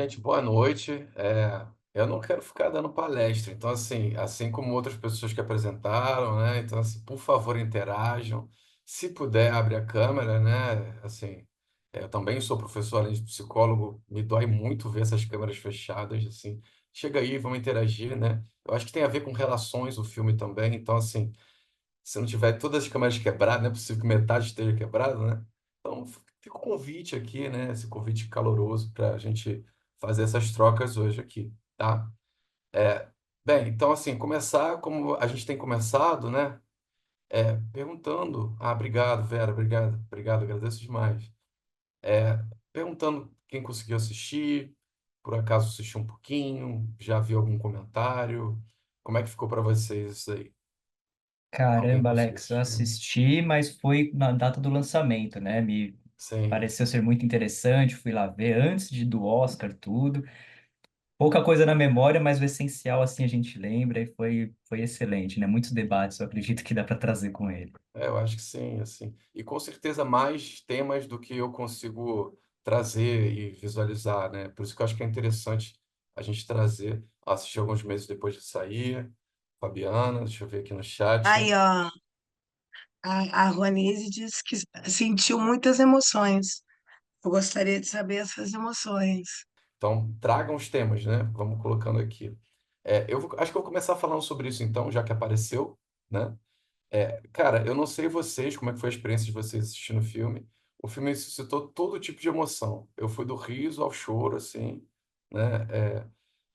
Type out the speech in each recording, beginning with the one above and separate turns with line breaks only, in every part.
gente, boa noite. Eu não quero ficar dando palestra, então assim como outras pessoas que apresentaram, né? Então assim, por favor, interajam. Se puder, abre a câmera, né? Assim, eu também sou professor, além de psicólogo, me dói muito ver essas câmeras fechadas, assim. Chega aí, vamos interagir, né? Eu acho que tem a ver com relações o filme também, então assim, se não tiver todas as câmeras quebradas, não é possível que metade esteja quebrada, né? Então, fica o convite aqui, né? Esse convite caloroso para a gente fazer essas trocas hoje aqui, tá? É, bem, então, assim, começar como a gente tem começado, né? Perguntando. Ah, obrigado, Vera, obrigado, agradeço demais. É, perguntando quem conseguiu assistir, por acaso assistiu um pouquinho, já viu algum comentário, como é que ficou para vocês isso aí? Alguém
Caramba,
conseguiu
Alex, eu
assistir?
assisti, mas foi na data do lançamento, né? Me
Sim.
pareceu ser muito interessante, fui lá ver antes do Oscar, tudo. Pouca coisa na memória, mas o essencial, assim, a gente lembra e foi excelente, né? Muitos debates, eu acredito que dá para trazer com ele.
Eu acho que sim, assim. E com certeza mais temas do que eu consigo trazer e visualizar, né? Por isso que eu acho que é interessante a gente trazer. Assistir alguns meses depois de sair. Fabiana, deixa eu ver aqui no chat.
Aí, ó, a Ronise disse que sentiu muitas emoções. Eu gostaria de saber essas emoções.
Então, tragam os temas, né? Vamos colocando aqui. Acho que eu vou começar falando sobre isso então, já que apareceu, né? Cara, eu não sei vocês, como é que foi a experiência de vocês assistindo o filme. O filme suscitou todo tipo de emoção. Eu fui do riso ao choro, assim, né?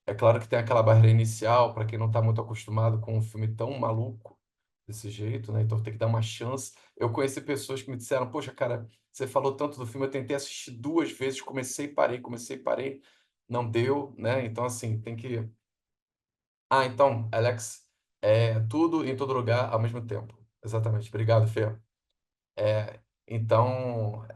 É claro que tem aquela barreira inicial, para quem não está muito acostumado com um filme tão maluco desse jeito, né? Então tem que dar uma chance. Eu conheci pessoas que me disseram: Poxa, cara, você falou tanto do filme, eu tentei assistir duas vezes, comecei e parei, não deu, né? Então, assim, tem que. Ah, então, Alex, tudo em todo lugar ao mesmo tempo. Exatamente. Obrigado, Fê. Então,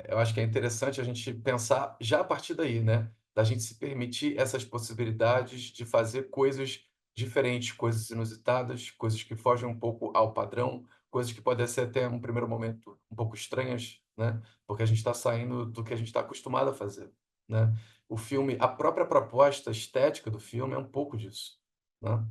eu acho que é interessante a gente pensar já a partir daí, né? Da gente se permitir essas possibilidades de fazer coisas diferentes, coisas inusitadas, coisas que fogem um pouco ao padrão, coisas que podem ser até, um primeiro momento, um pouco estranhas, né? Porque a gente está saindo do que a gente está acostumado a fazer, né? O filme, a própria proposta estética do filme é um pouco disso, né?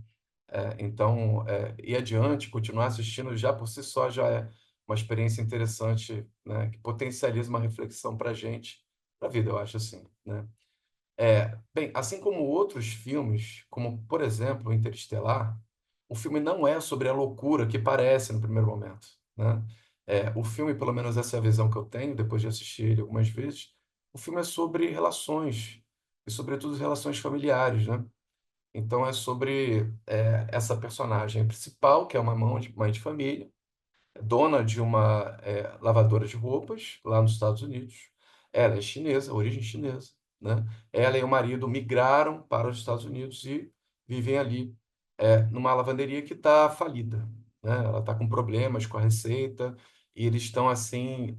Então, ir adiante, continuar assistindo já por si só já é uma experiência interessante, né, que potencializa uma reflexão para a gente, para a vida, eu acho assim, né? Bem, assim como outros filmes, como por exemplo Interestelar, o filme não é sobre a loucura que parece no primeiro momento, né? O filme, pelo menos essa é a visão que eu tenho depois de assistir ele algumas vezes, o filme é sobre relações e sobretudo relações familiares, né? Então é sobre essa personagem principal, que é uma mãe de família, dona de uma lavadora de roupas lá nos Estados Unidos. Ela é chinesa, origem chinesa, né? Ela e o marido migraram para os Estados Unidos e vivem ali numa lavanderia que está falida, né? Ela está com problemas com a receita e eles estão assim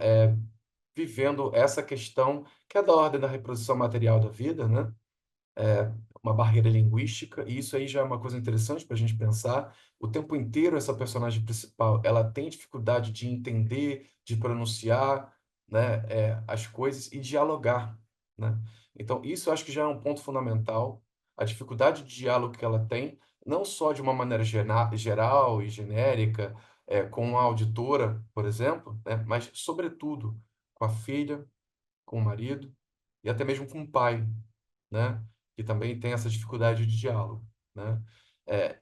vivendo essa questão que é da ordem da reprodução material da vida, né? Uma barreira linguística, e isso aí já é uma coisa interessante para a gente pensar. O tempo inteiro, essa personagem principal, ela tem dificuldade de entender, de pronunciar, né, as coisas e dialogar, né? Então, isso eu acho que já é um ponto fundamental. A dificuldade de diálogo que ela tem, não só de uma maneira geral e genérica, com a auditora, por exemplo, né, mas, sobretudo, com a filha, com o marido e até mesmo com o pai, né? Que também tem essa dificuldade de diálogo, né?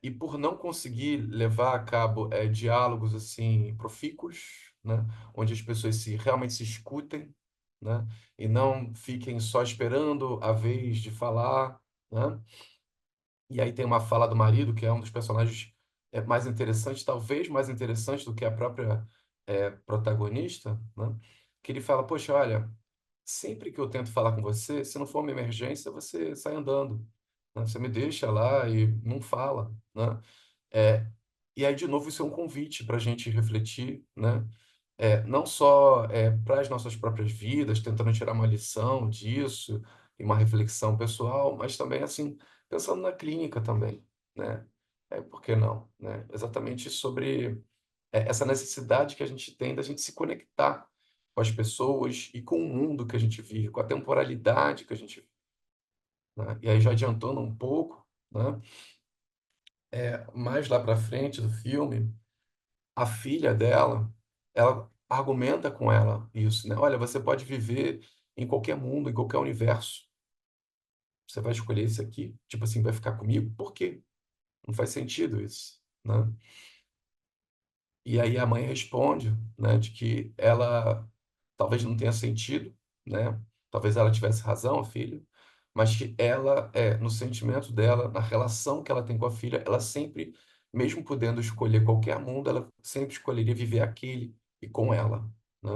E por não conseguir levar a cabo diálogos assim profícuos, né? Onde as pessoas realmente se escutem, né? E não fiquem só esperando a vez de falar, né? E aí tem uma fala do marido, que é um dos personagens mais interessantes, talvez mais interessante do que a própria protagonista, né? Que ele fala, poxa, olha, sempre que eu tento falar com você, se não for uma emergência, você sai andando, né? Você me deixa lá e não fala, né? É, e aí, de novo, isso é um convite para a gente refletir, né? Não só para as nossas próprias vidas, tentando tirar uma lição disso e uma reflexão pessoal, mas também, assim, pensando na clínica também, né? Por que não, né? Exatamente sobre essa necessidade que a gente tem da gente se conectar com as pessoas e com o mundo que a gente vive, com a temporalidade que a gente vive. né? E aí já adiantando um pouco, né? Mais lá para frente do filme, a filha dela, ela argumenta com ela isso, né? Olha, você pode viver em qualquer mundo, em qualquer universo. Você vai escolher esse aqui? Tipo assim, vai ficar comigo? Por quê? Não faz sentido isso, né? E aí a mãe responde, né, de que ela talvez não tenha sentido, né? Talvez ela tivesse razão, a filha, mas que ela, no sentimento dela, na relação que ela tem com a filha, ela sempre, mesmo podendo escolher qualquer mundo, ela sempre escolheria viver aquele e com ela, né?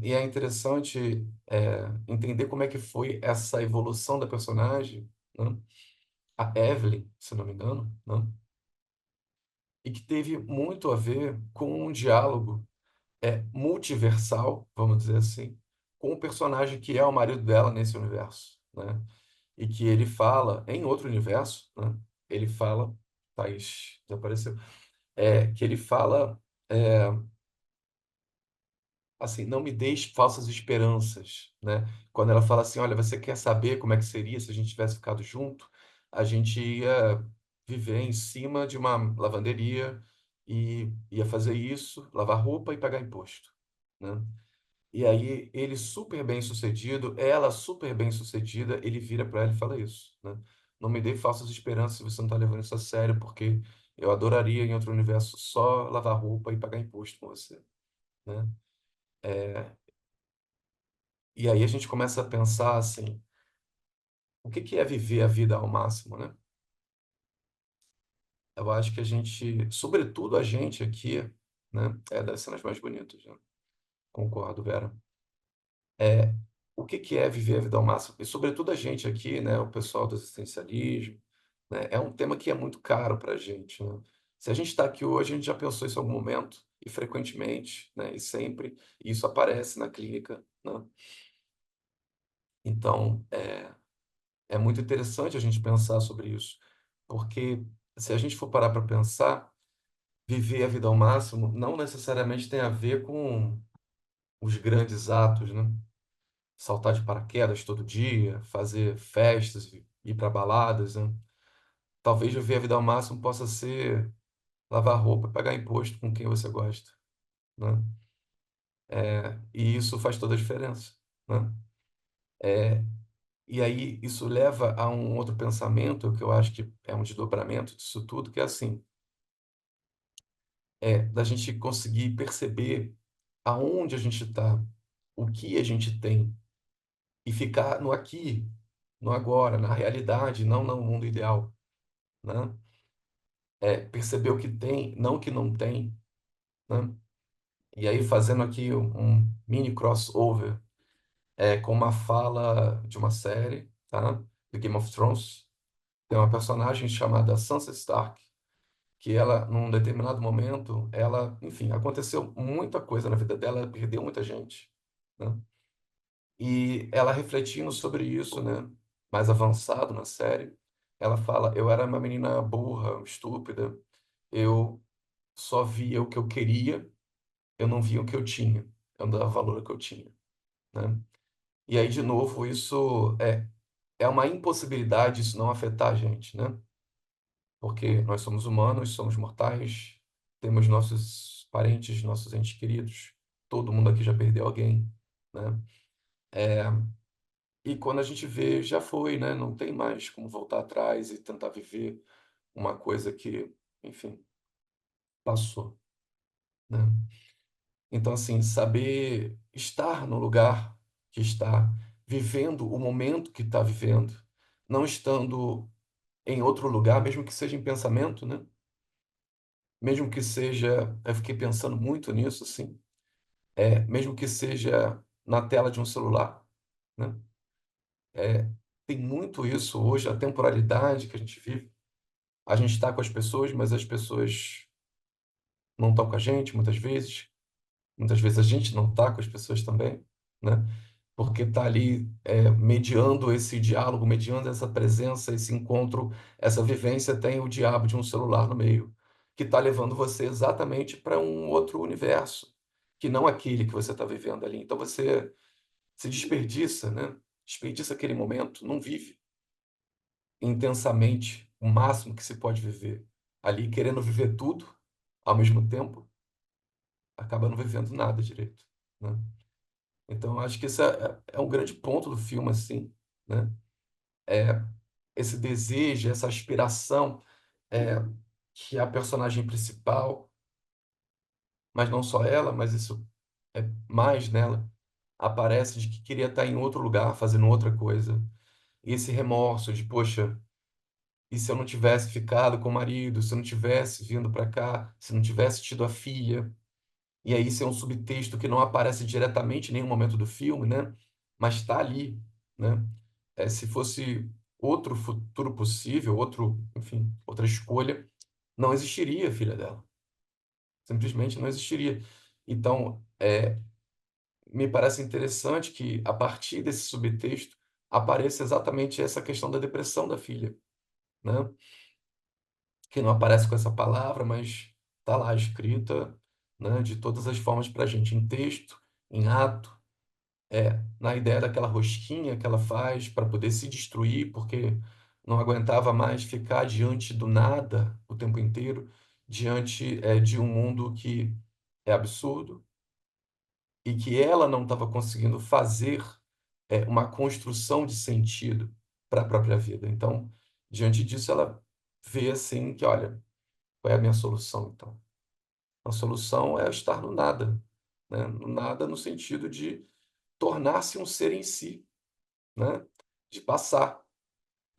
E é interessante, entender como é que foi essa evolução da personagem, né? A Evelyn, se não me engano, né? E que teve muito a ver com um diálogo multiversal, vamos dizer assim, com o personagem que é o marido dela nesse universo, né? E que ele fala, em outro universo, né? Ele fala, Thaís, desapareceu, que ele fala, é, assim, não me deis falsas esperanças, né? Quando ela fala assim, olha, você quer saber como é que seria se a gente tivesse ficado junto? A gente ia viver em cima de uma lavanderia e ia fazer isso, lavar roupa e pagar imposto, né? E aí ele super bem sucedido, ela super bem sucedida, ele vira para ela e fala isso, né? Não me dê falsas esperanças se você não está levando isso a sério, porque eu adoraria em outro universo só lavar roupa e pagar imposto com você, né? E aí a gente começa a pensar assim, o que que é viver a vida ao máximo, né? Eu acho que a gente, sobretudo a gente aqui, né, é das cenas mais bonitas, né? Concordo, Vera. É, o que que é viver a vida ao máximo? E sobretudo a gente aqui, né, o pessoal do existencialismo, né, é um tema que é muito caro para a gente, né? Se a gente está aqui hoje, a gente já pensou isso em algum momento, e frequentemente, né, e sempre, e isso aparece na clínica, né? Então, é muito interessante a gente pensar sobre isso, porque se a gente for parar para pensar, viver a vida ao máximo não necessariamente tem a ver com os grandes atos, né? Saltar de paraquedas todo dia, fazer festas, ir para baladas, né? Talvez viver a vida ao máximo possa ser lavar roupa, pagar imposto com quem você gosta, né? E isso faz toda a diferença, né? E aí isso leva a um outro pensamento que eu acho que é um desdobramento disso tudo, que é assim, da gente conseguir perceber aonde a gente está, o que a gente tem, e ficar no aqui, no agora, na realidade, não no mundo ideal, né? Perceber o que tem, não o que não tem, né? E aí fazendo aqui um mini crossover, com uma fala de uma série, tá? Do Game of Thrones. Tem uma personagem chamada Sansa Stark, que ela, num determinado momento, ela, enfim, aconteceu muita coisa na vida dela, ela perdeu muita gente, né? E ela refletindo sobre isso, né, mais avançado na série, ela fala: eu era uma menina burra, estúpida, eu só via o que eu queria, eu não via o que eu tinha, eu não dava valor ao que eu tinha, né? E aí, de novo, isso é uma impossibilidade isso não afetar a gente, né? Porque nós somos humanos, somos mortais, temos nossos parentes, nossos entes queridos, todo mundo aqui já perdeu alguém, né? E quando a gente vê, já foi, né? Não tem mais como voltar atrás e tentar viver uma coisa que, enfim, passou, né? Então, assim, saber estar no lugar que está, vivendo o momento que está vivendo, não estando em outro lugar, mesmo que seja em pensamento, né? Mesmo que seja, eu fiquei pensando muito nisso, assim, mesmo que seja na tela de um celular, né? Tem muito isso hoje, a temporalidade que a gente vive. A gente está com as pessoas, mas as pessoas não estão com a gente, muitas vezes. Muitas vezes a gente não está com as pessoas também, né? Porque está ali, mediando esse diálogo, mediando essa presença, esse encontro, essa vivência, tem o diabo de um celular no meio, que está levando você exatamente para um outro universo, que não aquele que você está vivendo ali. Então você se desperdiça, né? desperdiça aquele momento, não vive intensamente o máximo que se pode viver. Ali, querendo viver tudo ao mesmo tempo, acaba não vivendo nada direito, né. Então eu acho que esse é um grande ponto do filme, assim, né, é esse desejo, essa aspiração, eh, que a personagem principal, mas não só ela, mas isso é mais nela, aparece de que queria estar em outro lugar, fazendo outra coisa. E esse remorso de: "Poxa, e se eu não tivesse ficado com o marido, se eu não tivesse vindo para cá, se não tivesse tido a filha?". E aí isso é um subtexto que não aparece diretamente em nenhum momento do filme, né, mas está ali, né. Se fosse outro futuro possível, outro, enfim, outra escolha, não existiria a filha dela, simplesmente não existiria. Então, me parece interessante que, a partir desse subtexto, apareça exatamente essa questão da depressão da filha, né, que não aparece com essa palavra, mas está lá escrita, né, de todas as formas para a gente, em texto, em ato, na ideia daquela rosquinha que ela faz para poder se destruir, porque não aguentava mais ficar diante do nada o tempo inteiro, diante, de um mundo que é absurdo e que ela não estava conseguindo fazer, uma construção de sentido para a própria vida. Então, diante disso, ela vê assim que: "Olha, qual é a minha solução então? A solução é estar no nada", né, no nada no sentido de tornar-se um ser em si, né, de passar,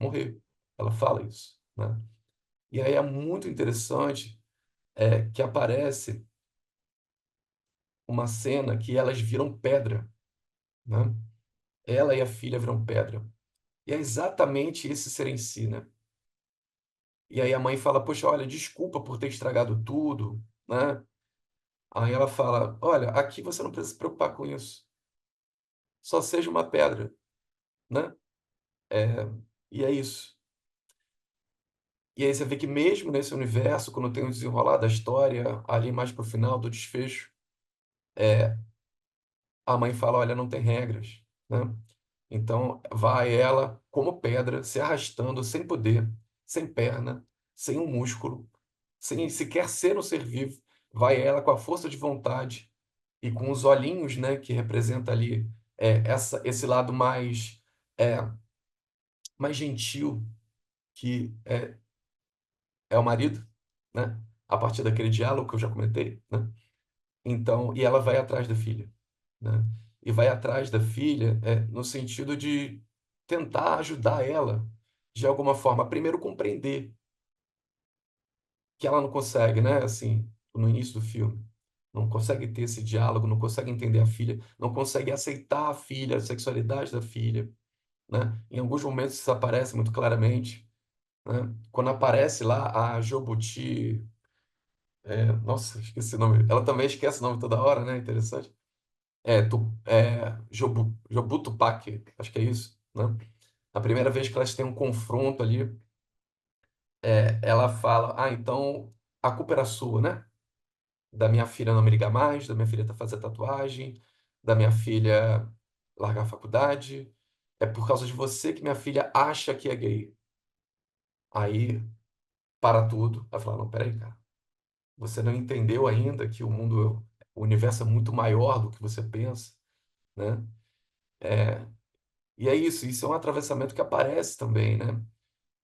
morrer. Ela fala isso, né. E aí é muito interessante, que aparece uma cena que elas viram pedra, né. Ela e a filha viram pedra. E é exatamente esse ser em si, né. E aí a mãe fala: "Poxa, olha, desculpa por ter estragado tudo", né. Aí ela fala: "Olha, aqui você não precisa se preocupar com isso, só seja uma pedra", né. Eh, e é isso. E aí você vê que mesmo nesse universo, quando tem o desenrolar da história, ali mais para o final do desfecho, a mãe fala: "Olha, não tem regras", né. Então vai ela como pedra, se arrastando, sem poder, sem perna, sem um músculo, sem sequer ser um ser vivo, vai ela com a força de vontade e com os olhinhos, né, que representa ali, esse lado eh, mais gentil que é o marido, né, a partir daquele diálogo que eu já comentei, né. Então e ela vai atrás da filha, né. E vai atrás da filha, no sentido de tentar ajudar ela, de alguma forma, primeiro compreender que ela não consegue, né, assim, no início do filme, não consegue ter esse diálogo, não consegue entender a filha, não consegue aceitar a filha, a sexualidade da filha, né. Em alguns momentos isso aparece muito claramente, né. Quando aparece lá a Jobuti, nossa, esqueci o nome, ela também esquece o nome toda hora, né, interessante. Jobu Tupaki, acho que é isso, né. A primeira vez que elas têm um confronto ali, ela fala: "Ah, então a culpa era sua, né, da minha filha não me ligar mais, da minha filha fazer tatuagem, da minha filha largar a faculdade, é por causa de você que minha filha acha que é gay". Aí para tudo, ela fala: "Não, espera aí, cara, você não entendeu ainda que o universo é muito maior do que você pensa, né". E é isso é um atravessamento que aparece também, né.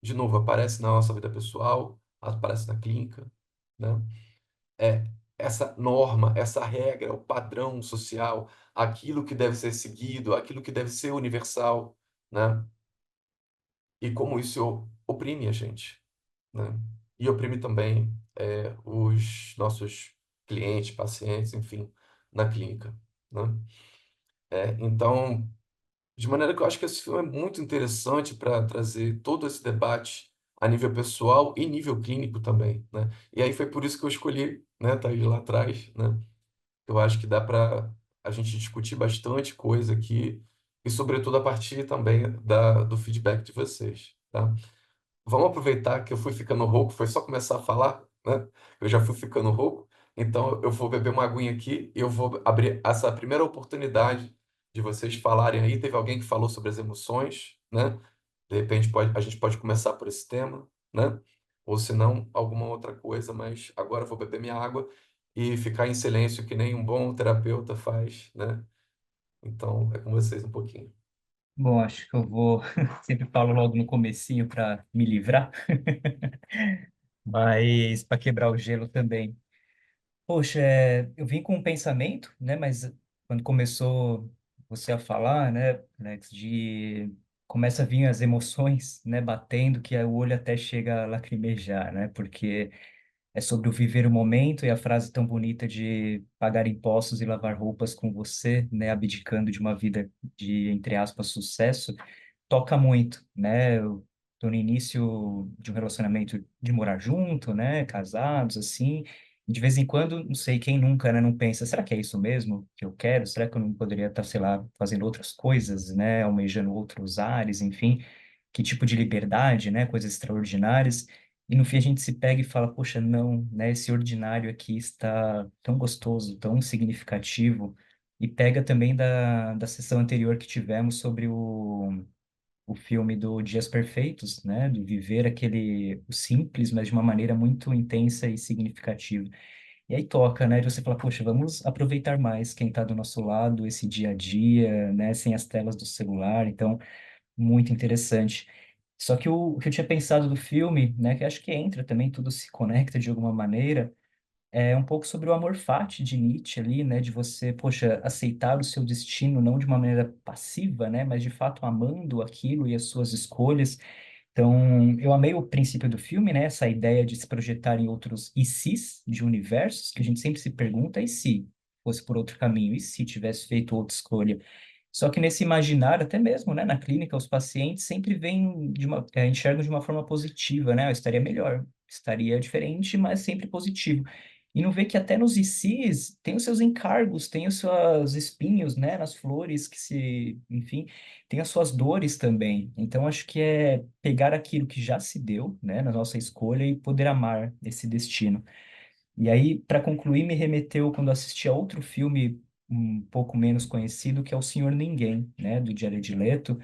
De novo, aparece na nossa vida pessoal, aparece na clínica, né. É, essa norma, essa regra, o padrão social, aquilo que deve ser seguido, aquilo que deve ser universal, né. E como isso oprime a gente, né. E oprime também, os nossos clientes, pacientes, enfim, na clínica, né. Então, de maneira que eu acho que esse filme é muito interessante para trazer todo esse debate a nível pessoal e nível clínico também, né. E aí foi por isso que eu escolhi, né, tá aí lá atrás, né. Eu acho que dá para a gente discutir bastante coisa aqui e sobretudo a partir também do feedback de vocês, tá. Vamos aproveitar que eu fui ficando rouco, foi só começar a falar, né, eu já fui ficando rouco, então eu vou beber uma aguinha aqui e eu vou abrir essa primeira oportunidade de vocês falarem aí. Teve alguém que falou sobre as emoções, né? De repente a gente pode começar por esse tema, né? Ou se não, alguma outra coisa, mas agora eu vou beber minha água e ficar em silêncio, que nem um bom terapeuta faz, né? Então, é com vocês um pouquinho.
Bom, acho que eu vou sempre falo logo no comecinho para me livrar, mas para quebrar o gelo também. Poxa, eu vim com um pensamento, né? Mas quando começou você a falar, né, Alex, de começa a vir as emoções, né, batendo, que o olho até chega a lacrimejar, né? Porque é sobre o viver o momento e a frase tão bonita de pagar impostos e lavar roupas com você, né, abdicando de uma vida de, entre aspas, sucesso toca muito, né? Eu tô no início de um relacionamento de morar junto, né? Casados, assim. E de vez em quando, não sei, quem nunca, né? Não pensa, será que é isso mesmo que eu quero? Será que eu não poderia estar, sei lá, fazendo outras coisas, né? Almejando outros ares, enfim. Que tipo de liberdade, né? Coisas extraordinárias. E no fim a gente se pega e fala, poxa, não, né? Esse ordinário aqui está tão gostoso, tão significativo. E pega também da sessão anterior que tivemos sobre o filme do Dias Perfeitos, né? De viver aquele o simples, mas de uma maneira muito intensa e significativa. E aí toca, né? De você falar, poxa, vamos aproveitar mais quem está do nosso lado, esse dia a dia, né? Sem as telas do celular. Então, muito interessante. Só que o que eu tinha pensado do filme, né? Que acho que entra também, tudo se conecta de alguma maneira é um pouco sobre o amor fati de Nietzsche ali, né? De você, poxa, aceitar o seu destino não de uma maneira passiva, né? Mas de fato amando aquilo e as suas escolhas. Então, eu amei o princípio do filme, né? Essa ideia de se projetar em outros e se's de universos, que a gente sempre se pergunta, e se fosse por outro caminho? E se tivesse feito outra escolha? Só que nesse imaginário, até mesmo, né, na clínica, os pacientes sempre veem enxergam de uma forma positiva, né? Eu estaria melhor, estaria diferente, mas sempre positivo. E não vê que até nos ICs tem os seus encargos, tem os seus espinhos, né, nas flores que se, enfim, tem as suas dores também. Então acho que é pegar aquilo que já se deu, né, na nossa escolha e poder amar esse destino. E aí, para concluir, me remeteu quando assisti a outro filme um pouco menos conhecido, que é O Senhor Ninguém, né, do Jared Leto.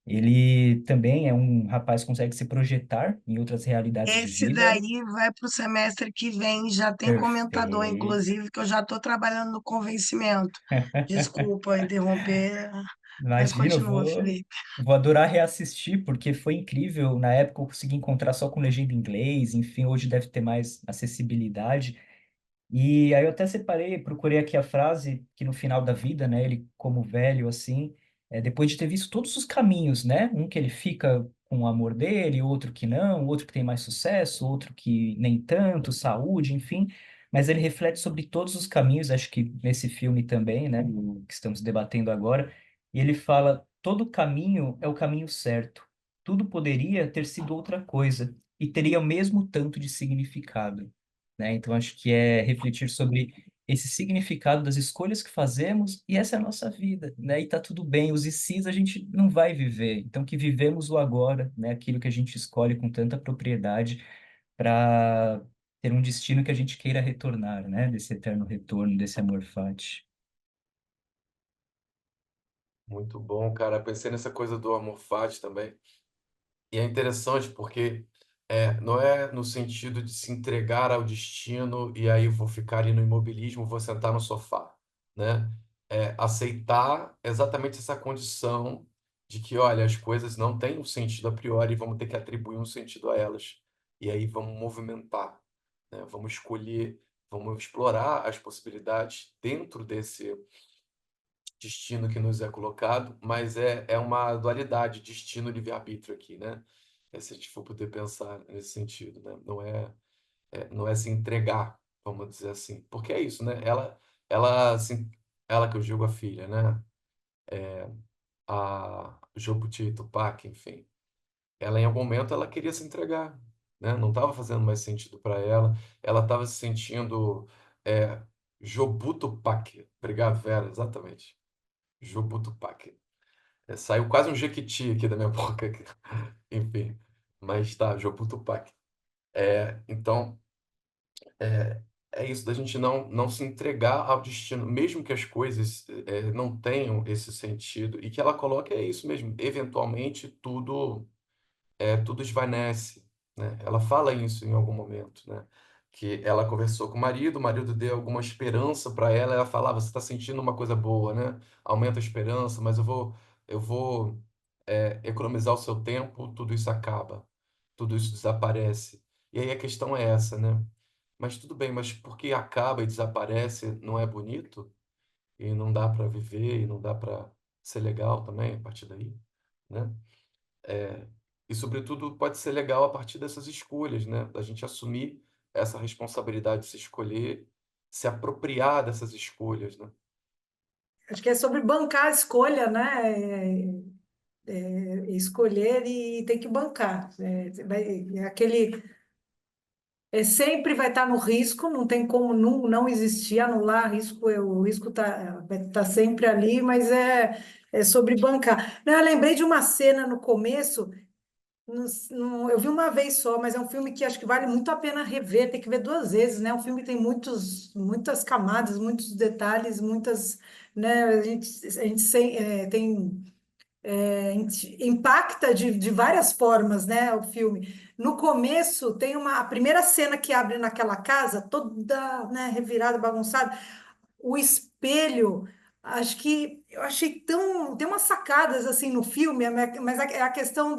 Ele também é um rapaz que consegue se projetar em outras realidades de
Esse
vida.
daí vai para o semestre que vem, já tem comentador,
Perfeito.
inclusive, que eu já estou trabalhando no convencimento. Desculpa interromper, mas
Imagina,
continua, Felipe.
vou adorar reassistir, porque foi incrível. Na época eu consegui encontrar só com legenda em inglês, enfim, hoje deve ter mais acessibilidade. E aí eu até separei, procurei aqui a frase que no final da vida, né, ele como velho assim, depois de ter visto todos os caminhos, né, um que ele fica com o amor dele, outro que não, outro que tem mais sucesso, outro que nem tanto, saúde, enfim, mas ele reflete sobre todos os caminhos, acho que nesse filme também, né, o que estamos debatendo agora, e ele fala, todo caminho é o caminho certo, tudo poderia ter sido outra coisa e teria o mesmo tanto de significado, né? Então, acho que é refletir sobre esse significado das escolhas que fazemos e essa é a nossa vida, né? E tá tudo bem, os ICs a gente não vai viver, então que vivemos o agora, né? Aquilo que a gente escolhe com tanta propriedade para ter um destino que a gente queira retornar, né? Desse eterno retorno, desse amor fati.
Muito bom, cara. Pensei nessa coisa do amor fati também. E é interessante porque não é no sentido de se entregar ao destino e aí vou ficar ali no imobilismo, vou sentar no sofá, né? É aceitar exatamente essa condição de que, olha, as coisas não têm um sentido a priori, vamos ter que atribuir um sentido a elas. E aí vamos movimentar, né? Vamos escolher, vamos explorar as possibilidades dentro desse destino que nos é colocado, mas é uma dualidade, destino e livre-arbítrio aqui, né? Se a gente for poder pensar nesse sentido, né? Não é se entregar, vamos dizer assim, porque é isso, né? Assim, ela que eu digo a filha, né? A Jobuti Tupac, enfim, ela em algum momento ela queria se entregar, né? Não estava fazendo mais sentido para ela, ela estava se sentindo é, Jobutupac. Obrigado, Vera, exatamente. Jobutupac. Saiu quase um jequiti aqui da minha boca. Enfim, mas tá, Jobutupac. Então, é isso, da gente não se entregar ao destino, mesmo que as coisas não tenham esse sentido, e que ela coloca é isso mesmo, eventualmente tudo esvanece, né? Ela fala isso em algum momento, né? Que ela conversou com o marido deu alguma esperança para ela, ela falava, você está sentindo uma coisa boa, né? Aumenta a esperança, mas eu vou economizar o seu tempo, tudo isso acaba, tudo isso desaparece. E aí a questão é essa, né? Mas tudo bem, mas porque acaba e desaparece, não é bonito? E não dá para viver, e não dá para ser legal também a partir daí, né? É, e, sobretudo, pode ser legal a partir dessas escolhas, né? Da gente assumir essa responsabilidade de se escolher, se apropriar dessas escolhas, né?
Acho que é sobre bancar a escolha, né? Escolher e tem que bancar. É aquele sempre vai estar no risco, não tem como não existir, anular risco, o risco vai tá sempre ali, mas é sobre bancar. Não, eu lembrei de uma cena no começo, eu vi uma vez só, mas é um filme que acho que vale muito a pena rever, tem que ver duas vezes, né? Um filme que tem muitas camadas, muitos detalhes, muitas, né? A gente tem impacta de várias formas, né, o filme. No começo tem a primeira cena que abre naquela casa, toda, né, revirada, bagunçada, o espelho, acho que eu achei tem umas sacadas assim no filme, mas é a questão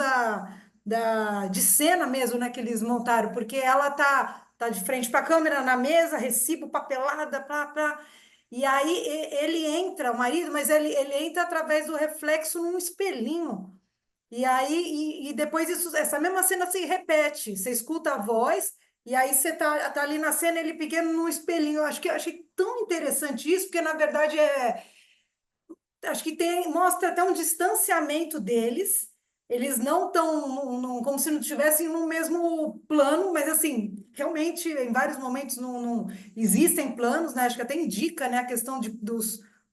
de cena mesmo, né, que eles montaram, porque ela tá de frente para a câmera na mesa, recibo, papelada, e aí ele entra, o marido, mas ele entra através do reflexo num espelhinho. E aí, e depois essa mesma cena se repete. Você escuta a voz, e aí você tá ali na cena, ele pequeno no espelhinho. Eu acho que eu achei tão interessante isso, porque na verdade acho que mostra até um distanciamento deles. Eles não estão como se não estivessem no mesmo plano, mas assim, realmente, em vários momentos não existem planos, né? Acho que até indica, né, a questão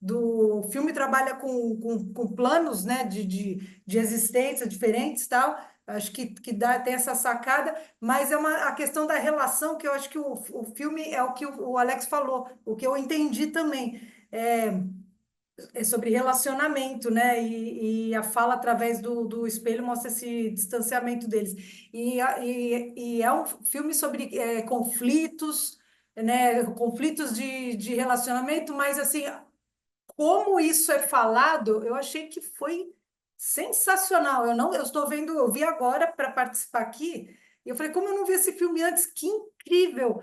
do filme trabalha com planos, né, de existência diferentes e tal. Acho que tem essa sacada, mas a questão da relação, que eu acho que o filme é o que o Alex falou, o que eu entendi também. É sobre relacionamento, né? E a fala através do espelho mostra esse distanciamento deles. E é um filme sobre conflitos, né? Conflitos de relacionamento, mas assim, como isso é falado, eu achei que foi sensacional. Eu estou vendo, eu vi agora para participar aqui, e eu falei, como eu não vi esse filme antes, que incrível!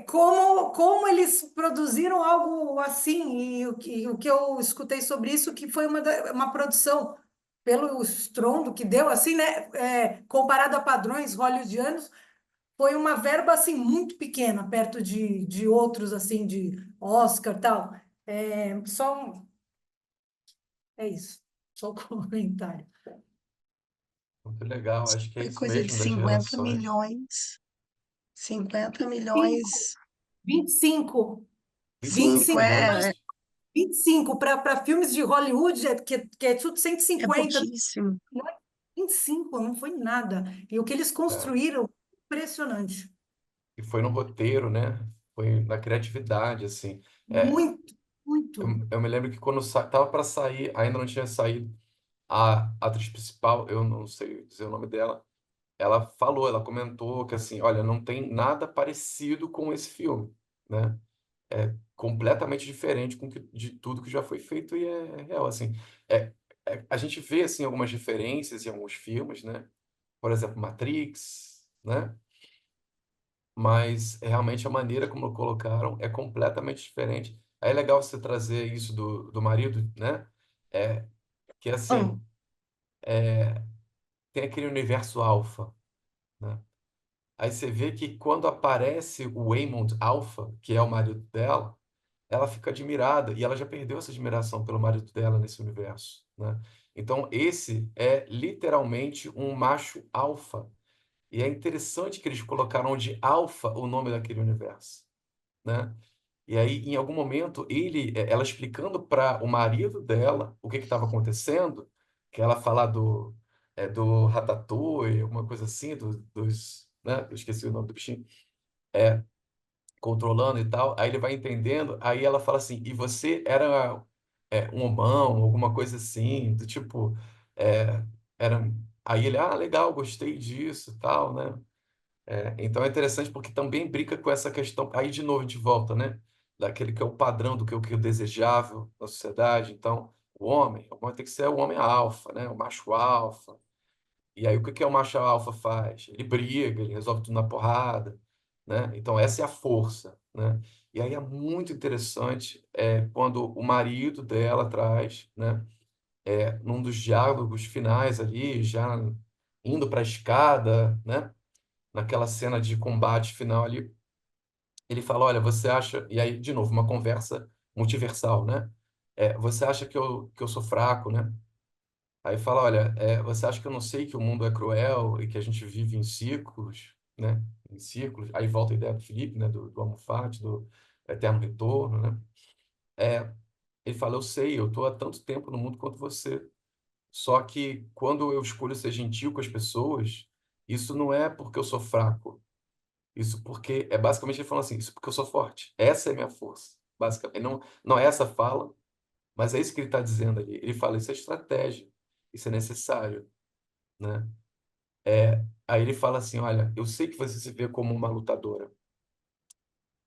Como eles produziram algo assim, e o que eu escutei sobre isso, que foi uma produção, pelo estrondo que deu, assim, né, comparado a padrões hollywoodianos, foi uma verba, assim, muito pequena, perto de outros, assim, de Oscar e tal. É isso, só o comentário.
Muito legal, acho que é
Foi
isso
coisa de
mesmo das
50
relações.
milhões. 50
Cinco,
milhões.
25,
5
25
25
milhões?
25 para filmes de Hollywood, que é tudo
é
150,
pouquíssimo.
25, não foi nada. E o que eles
É.
construíram, impressionante.
E foi no roteiro, né? Foi na criatividade, assim. É,
Muito, muito.
eu me lembro que quando tava para sair, ainda não tinha saído, a atriz principal, eu não sei dizer o nome dela, ela falou, ela comentou que assim, olha, não tem nada parecido com esse filme, né? É completamente diferente de tudo que já foi feito e é real, assim. É, a gente vê, assim, algumas diferenças em alguns filmes, né? Por exemplo, Matrix, né? Mas realmente a maneira como colocaram é completamente diferente. Aí é legal você trazer isso do marido, né? É, que assim,
Hum,
tem aquele universo alfa, né? Aí você vê que quando aparece o Waymond Alpha, que é o marido dela, ela fica admirada e ela já perdeu essa admiração pelo marido dela nesse universo, né? Então esse é literalmente um macho alfa. E é interessante que eles colocaram de alfa o nome daquele universo, né? E aí, em algum momento, ela explicando para o marido dela o que estava acontecendo, que ela fala do Ratatouille, alguma coisa assim, né? Eu esqueci o nome do bichinho. é, controlando e tal, aí ele vai entendendo, aí ela fala assim, e você era um homão, alguma coisa assim, do tipo, é, era... Aí ele, ah, legal, gostei disso e tal, né? Então é interessante porque também brinca com essa questão, aí de novo a gente volta, né? Daquele que é o padrão do que é o desejável na sociedade. Então, o homem tem que ser o homem alfa, né? O macho alfa. E aí o que que é o macho alfa faz? Ele briga, ele resolve tudo na porrada, né? Então essa é a força, né? E aí é muito interessante quando o marido dela traz, né? Num dos diálogos finais ali, já indo para a escada, né? Naquela cena de combate final ali, ele fala, olha, você acha... E aí, de novo, uma conversa multiversal, né? Você acha que eu sou fraco, né? Aí fala, olha, você acha que eu não sei que o mundo é cruel e que a gente vive em ciclos, né? Em ciclos. Aí volta a ideia do Felipe, né? Do Almofate, do eterno retorno, né? Ele fala, eu sei, eu estou há tanto tempo no mundo quanto você. Só que quando eu escolho ser gentil com as pessoas, isso não é porque eu sou fraco. Isso porque basicamente ele falando assim, isso porque eu sou forte. Essa é a minha força. Basicamente, não é essa fala, mas é isso que ele está dizendo ali. Ele fala, isso é estratégia, isso é necessário, né? Aí ele fala assim, olha, eu sei que você se vê como uma lutadora.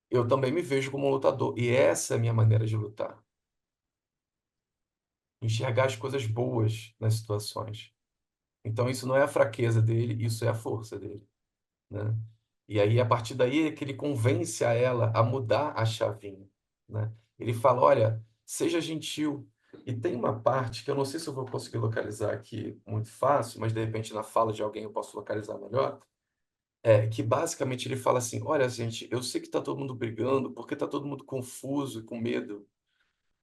Eu também me vejo como um lutador. E essa é a minha maneira de lutar. Enxergar as coisas boas nas situações. Então isso não é a fraqueza dele, isso é a força dele, né? E aí, a partir daí, é que ele convence a ela a mudar a chavinha, né? Ele fala, olha, seja gentil. E tem uma parte que eu não sei se eu vou conseguir localizar aqui muito fácil, mas de repente na fala de alguém eu posso localizar melhor, que basicamente ele fala assim, olha, gente, eu sei que está todo mundo brigando, porque está todo mundo confuso e com medo,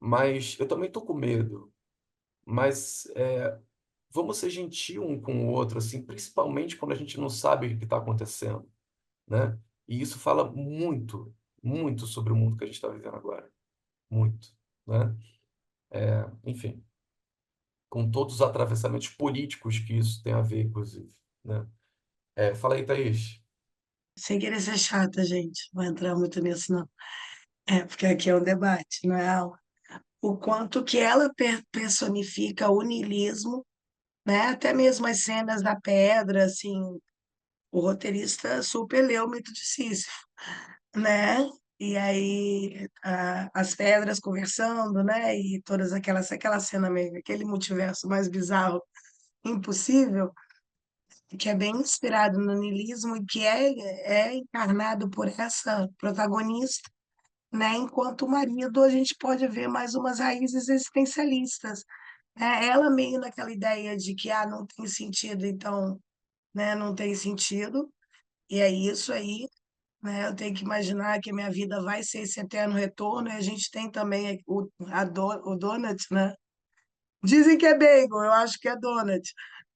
mas eu também estou com medo, mas vamos ser gentil um com o outro, assim, principalmente quando a gente não sabe o que está acontecendo, né? E isso fala muito, muito sobre o mundo que a gente está vivendo agora. Muito, né? Enfim, com todos os atravessamentos políticos que isso tem a ver, inclusive, né? Fala aí, Thaís.
Sem querer ser chata, gente, não vou entrar muito nisso, não. Porque aqui é um debate, não é aula. O quanto que ela personifica o niilismo, né? Até mesmo as cenas da pedra, assim, o roteirista super leu o mito de Sísifo, né? E aí as pedras conversando, né? E todas aquela cena meio, aquele multiverso mais bizarro, impossível, que é bem inspirado no niilismo e que é encarnado por essa protagonista, né? Enquanto o marido, a gente pode ver mais umas raízes existencialistas. Ela meio naquela ideia de que não tem sentido, então, né, não tem sentido, e é isso aí, né? Eu tenho que imaginar que a minha vida vai ser esse eterno retorno, e a gente tem também o donut, né? Dizem que é bagel, eu acho que é donut,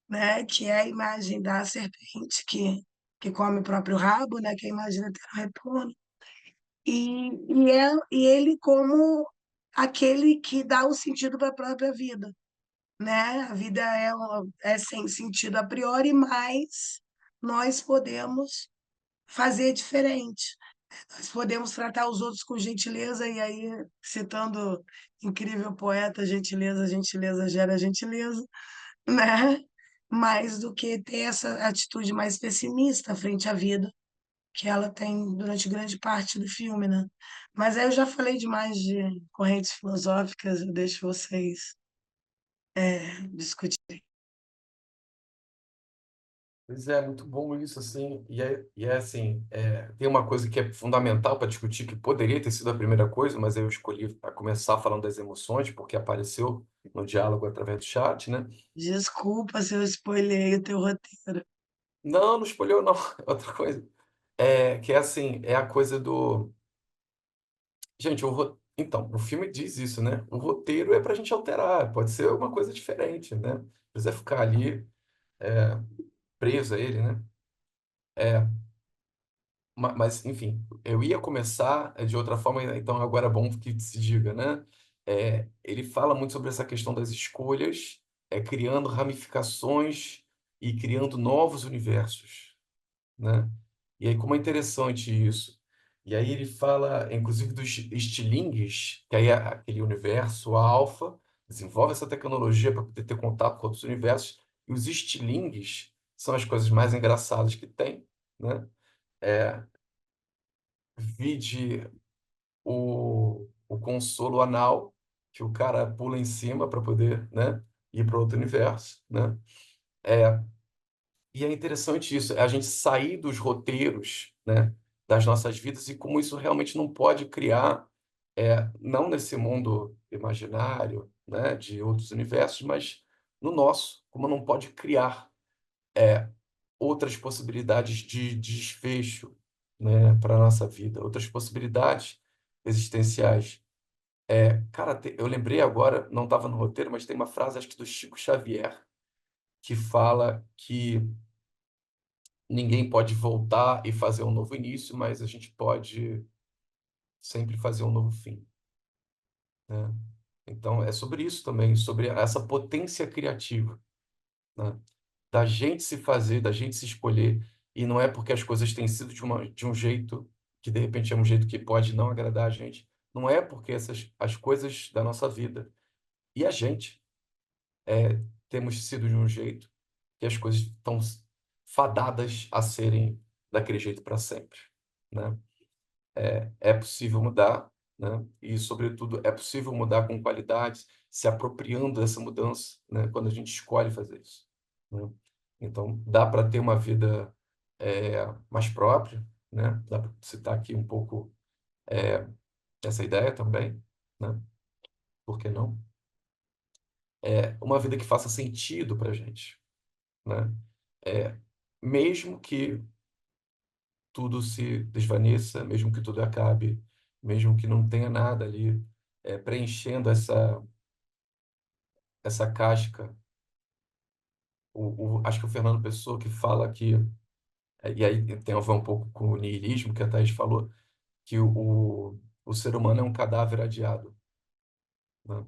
né? Que é a imagem da serpente que come o próprio rabo, né? Que é a imagem do eterno retorno. E ele como aquele que dá o sentido para a própria vida, né? A vida é sem sentido a priori, mas nós podemos fazer diferente. Nós podemos tratar os outros com gentileza, e aí, citando incrível poeta, gentileza, gentileza gera gentileza, né? Mais do que ter essa atitude mais pessimista frente à vida, que ela tem durante grande parte do filme, né? Mas aí eu já falei demais de correntes filosóficas, eu deixo vocês discutir.
Pois é, muito bom isso, assim. E é assim, tem uma coisa que é fundamental para discutir, que poderia ter sido a primeira coisa, mas eu escolhi a começar falando das emoções, porque apareceu no diálogo através do chat, né?
Desculpa se eu spoilei o teu roteiro.
Não, não escolheu, não. É outra coisa. Que é assim, é a coisa do... Gente, então, o filme diz isso, né? O roteiro é para a gente alterar, pode ser uma coisa diferente, né? Não precisa ficar ali preso a ele, né? Mas, enfim, eu ia começar de outra forma, então agora é bom que se diga, né? Ele fala muito sobre essa questão das escolhas, criando ramificações e criando novos universos, né? E aí, como é interessante isso. E aí ele fala, inclusive, dos estilingues, que aí é aquele universo alfa, desenvolve essa tecnologia para poder ter contato com outros universos, e os estilingues são as coisas mais engraçadas que tem, né? É, vide o consolo anal, que o cara pula em cima para poder, né, ir para outro universo, né? É, e é interessante isso, é a gente sair dos roteiros, né, das nossas vidas e como isso realmente não pode criar, não nesse mundo imaginário, né, de outros universos, mas no nosso, como não pode criar outras possibilidades de desfecho, né, para a nossa vida, outras possibilidades existenciais. Cara, eu lembrei agora, não estava no roteiro, mas tem uma frase, acho que do Chico Xavier, que fala que ninguém pode voltar e fazer um novo início, mas a gente pode sempre fazer um novo fim, né? Então, é sobre isso também, sobre essa potência criativa, né? Da gente se fazer, da gente se escolher, e não é porque as coisas têm sido de um jeito que, de repente, é um jeito que pode não agradar a gente, não é porque as coisas da nossa vida e a gente temos sido de um jeito que as coisas estão fadadas a serem daquele jeito para sempre, né? É possível mudar, né? E, sobretudo, é possível mudar com qualidade, se apropriando dessa mudança, né? Quando a gente escolhe fazer isso, né? Então, dá para ter uma vida mais própria, né? Dá para citar aqui um pouco essa ideia também, né? Por que não? Uma vida que faça sentido para a gente, né? É, mesmo que tudo se desvaneça, mesmo que tudo acabe, mesmo que não tenha nada ali preenchendo essa casca. Acho que o Fernando Pessoa que fala que, e aí tem a ver um pouco com o niilismo que a Thaís falou, que o ser humano é um cadáver adiado, né?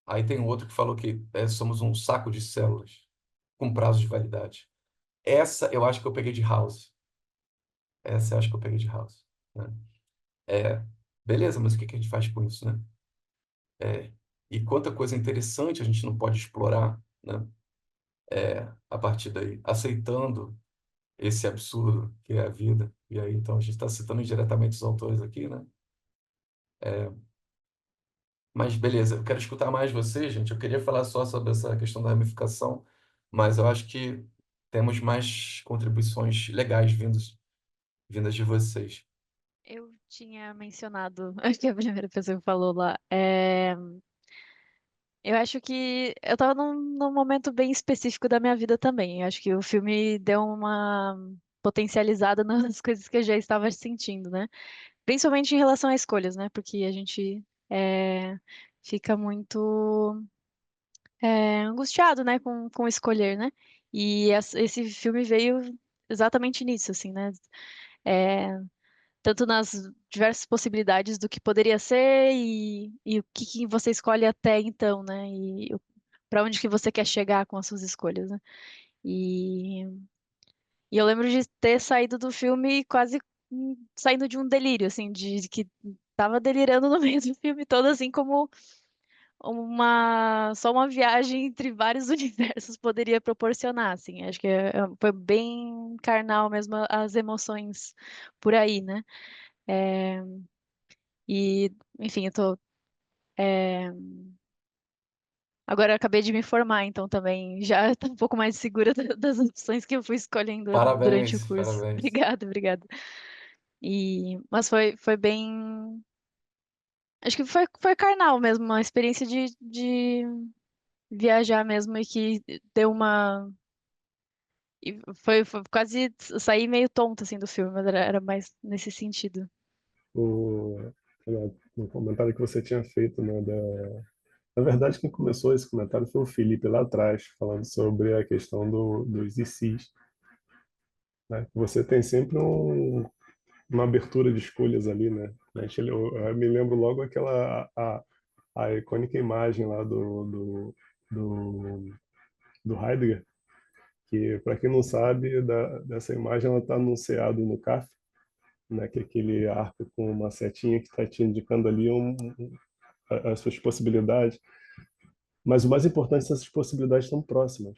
Aí tem outro que falou que somos um saco de células com prazo de validade. Essa eu acho que eu peguei de House. Essa eu acho que eu peguei de House, né? É, beleza, mas o que que a gente faz com isso, né? É, e quanta coisa interessante a gente não pode explorar, né? A partir daí, aceitando esse absurdo que é a vida. E aí, então, a gente está citando indiretamente os autores aqui, né? Mas beleza, eu quero escutar mais você, gente. Eu queria falar só sobre essa questão da ramificação, mas eu acho que temos mais contribuições legais vindas de vocês.
Eu tinha mencionado, acho que a primeira pessoa que falou lá, eu acho que eu tava num momento bem específico da minha vida também. Eu acho que o filme deu uma potencializada nas coisas que eu já estava sentindo, né? Principalmente em relação a escolhas, né? Porque a gente fica muito angustiado, né? Com escolher, né? E esse filme veio exatamente nisso, assim, né? É, tanto nas diversas possibilidades do que poderia ser e o que você escolhe até então, né? E para onde que você quer chegar com as suas escolhas, né? E, e eu lembro de ter saído do filme quase saindo de um delírio, assim, de que tava delirando no meio do filme todo, assim, como só uma viagem entre vários universos poderia proporcionar, assim. Acho que foi bem carnal mesmo as emoções por aí, né? É, E, enfim, eu tô. Agora eu acabei de me formar, então também já tô um pouco mais segura das opções que eu fui escolhendo durante o
Parabéns,
curso.
parabéns.
Obrigada, obrigada. Mas foi bem. Acho que foi carnal mesmo, uma experiência de viajar mesmo e que deu uma. E foi quase sair meio tonta assim do filme, mas era mais nesse sentido.
O, no comentário que você tinha feito, né, na verdade, quem começou esse comentário foi o Felipe lá atrás, falando sobre a questão dos ICs, né? Você tem sempre uma abertura de escolhas ali, né? Eu me lembro logo a icônica imagem lá do, do Heidegger, que, para quem não sabe, dessa imagem ela está anunciado no CAF, né? Que é aquele arco com uma setinha que está te indicando ali as suas possibilidades. Mas o mais importante é que essas possibilidades estão próximas.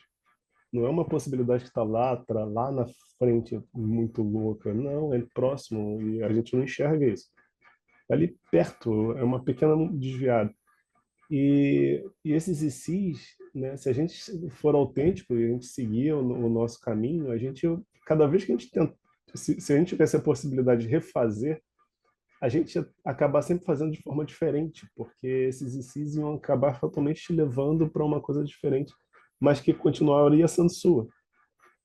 Não é uma possibilidade que está lá na frente, muito louca. Não, é próximo e a gente não enxerga isso. É ali perto, é uma pequena desviada. E esses ICs, né, se a gente for autêntico e a gente seguir o nosso caminho, cada vez que a gente tenta, se a gente tivesse a possibilidade de refazer, a gente ia acabar sempre fazendo de forma diferente, porque esses ICs iam acabar fatalmente te levando para uma coisa diferente, mas que continuaria sendo sua.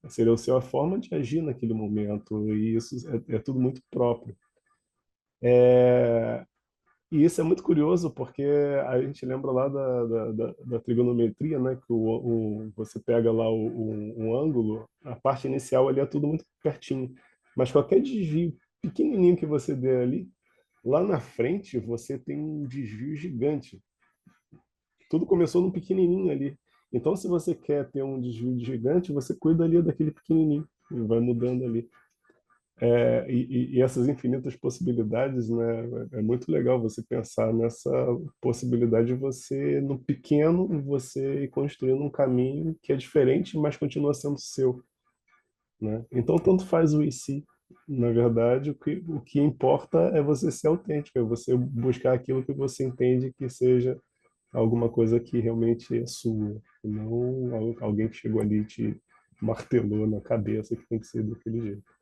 Seria a sua forma de agir naquele momento, e isso é tudo muito próprio. E isso é muito curioso, porque a gente lembra lá da trigonometria, né? Que você pega lá um ângulo, a parte inicial ali é tudo muito pertinho. Mas qualquer desvio pequenininho que você der ali, lá na frente você tem um desvio gigante. Tudo começou num pequenininho ali. Então, se você quer ter um desvio gigante, você cuida ali daquele pequenininho e vai mudando ali. E essas infinitas possibilidades, né? É muito legal você pensar nessa possibilidade de você, no pequeno, você ir construindo um caminho que é diferente, mas continua sendo seu, né? Então, tanto faz o e se. Na verdade, o que importa é você ser autêntico, é você buscar aquilo que você entende que seja alguma coisa que realmente é sua, e não alguém que chegou ali e te martelou na cabeça que tem que ser daquele jeito.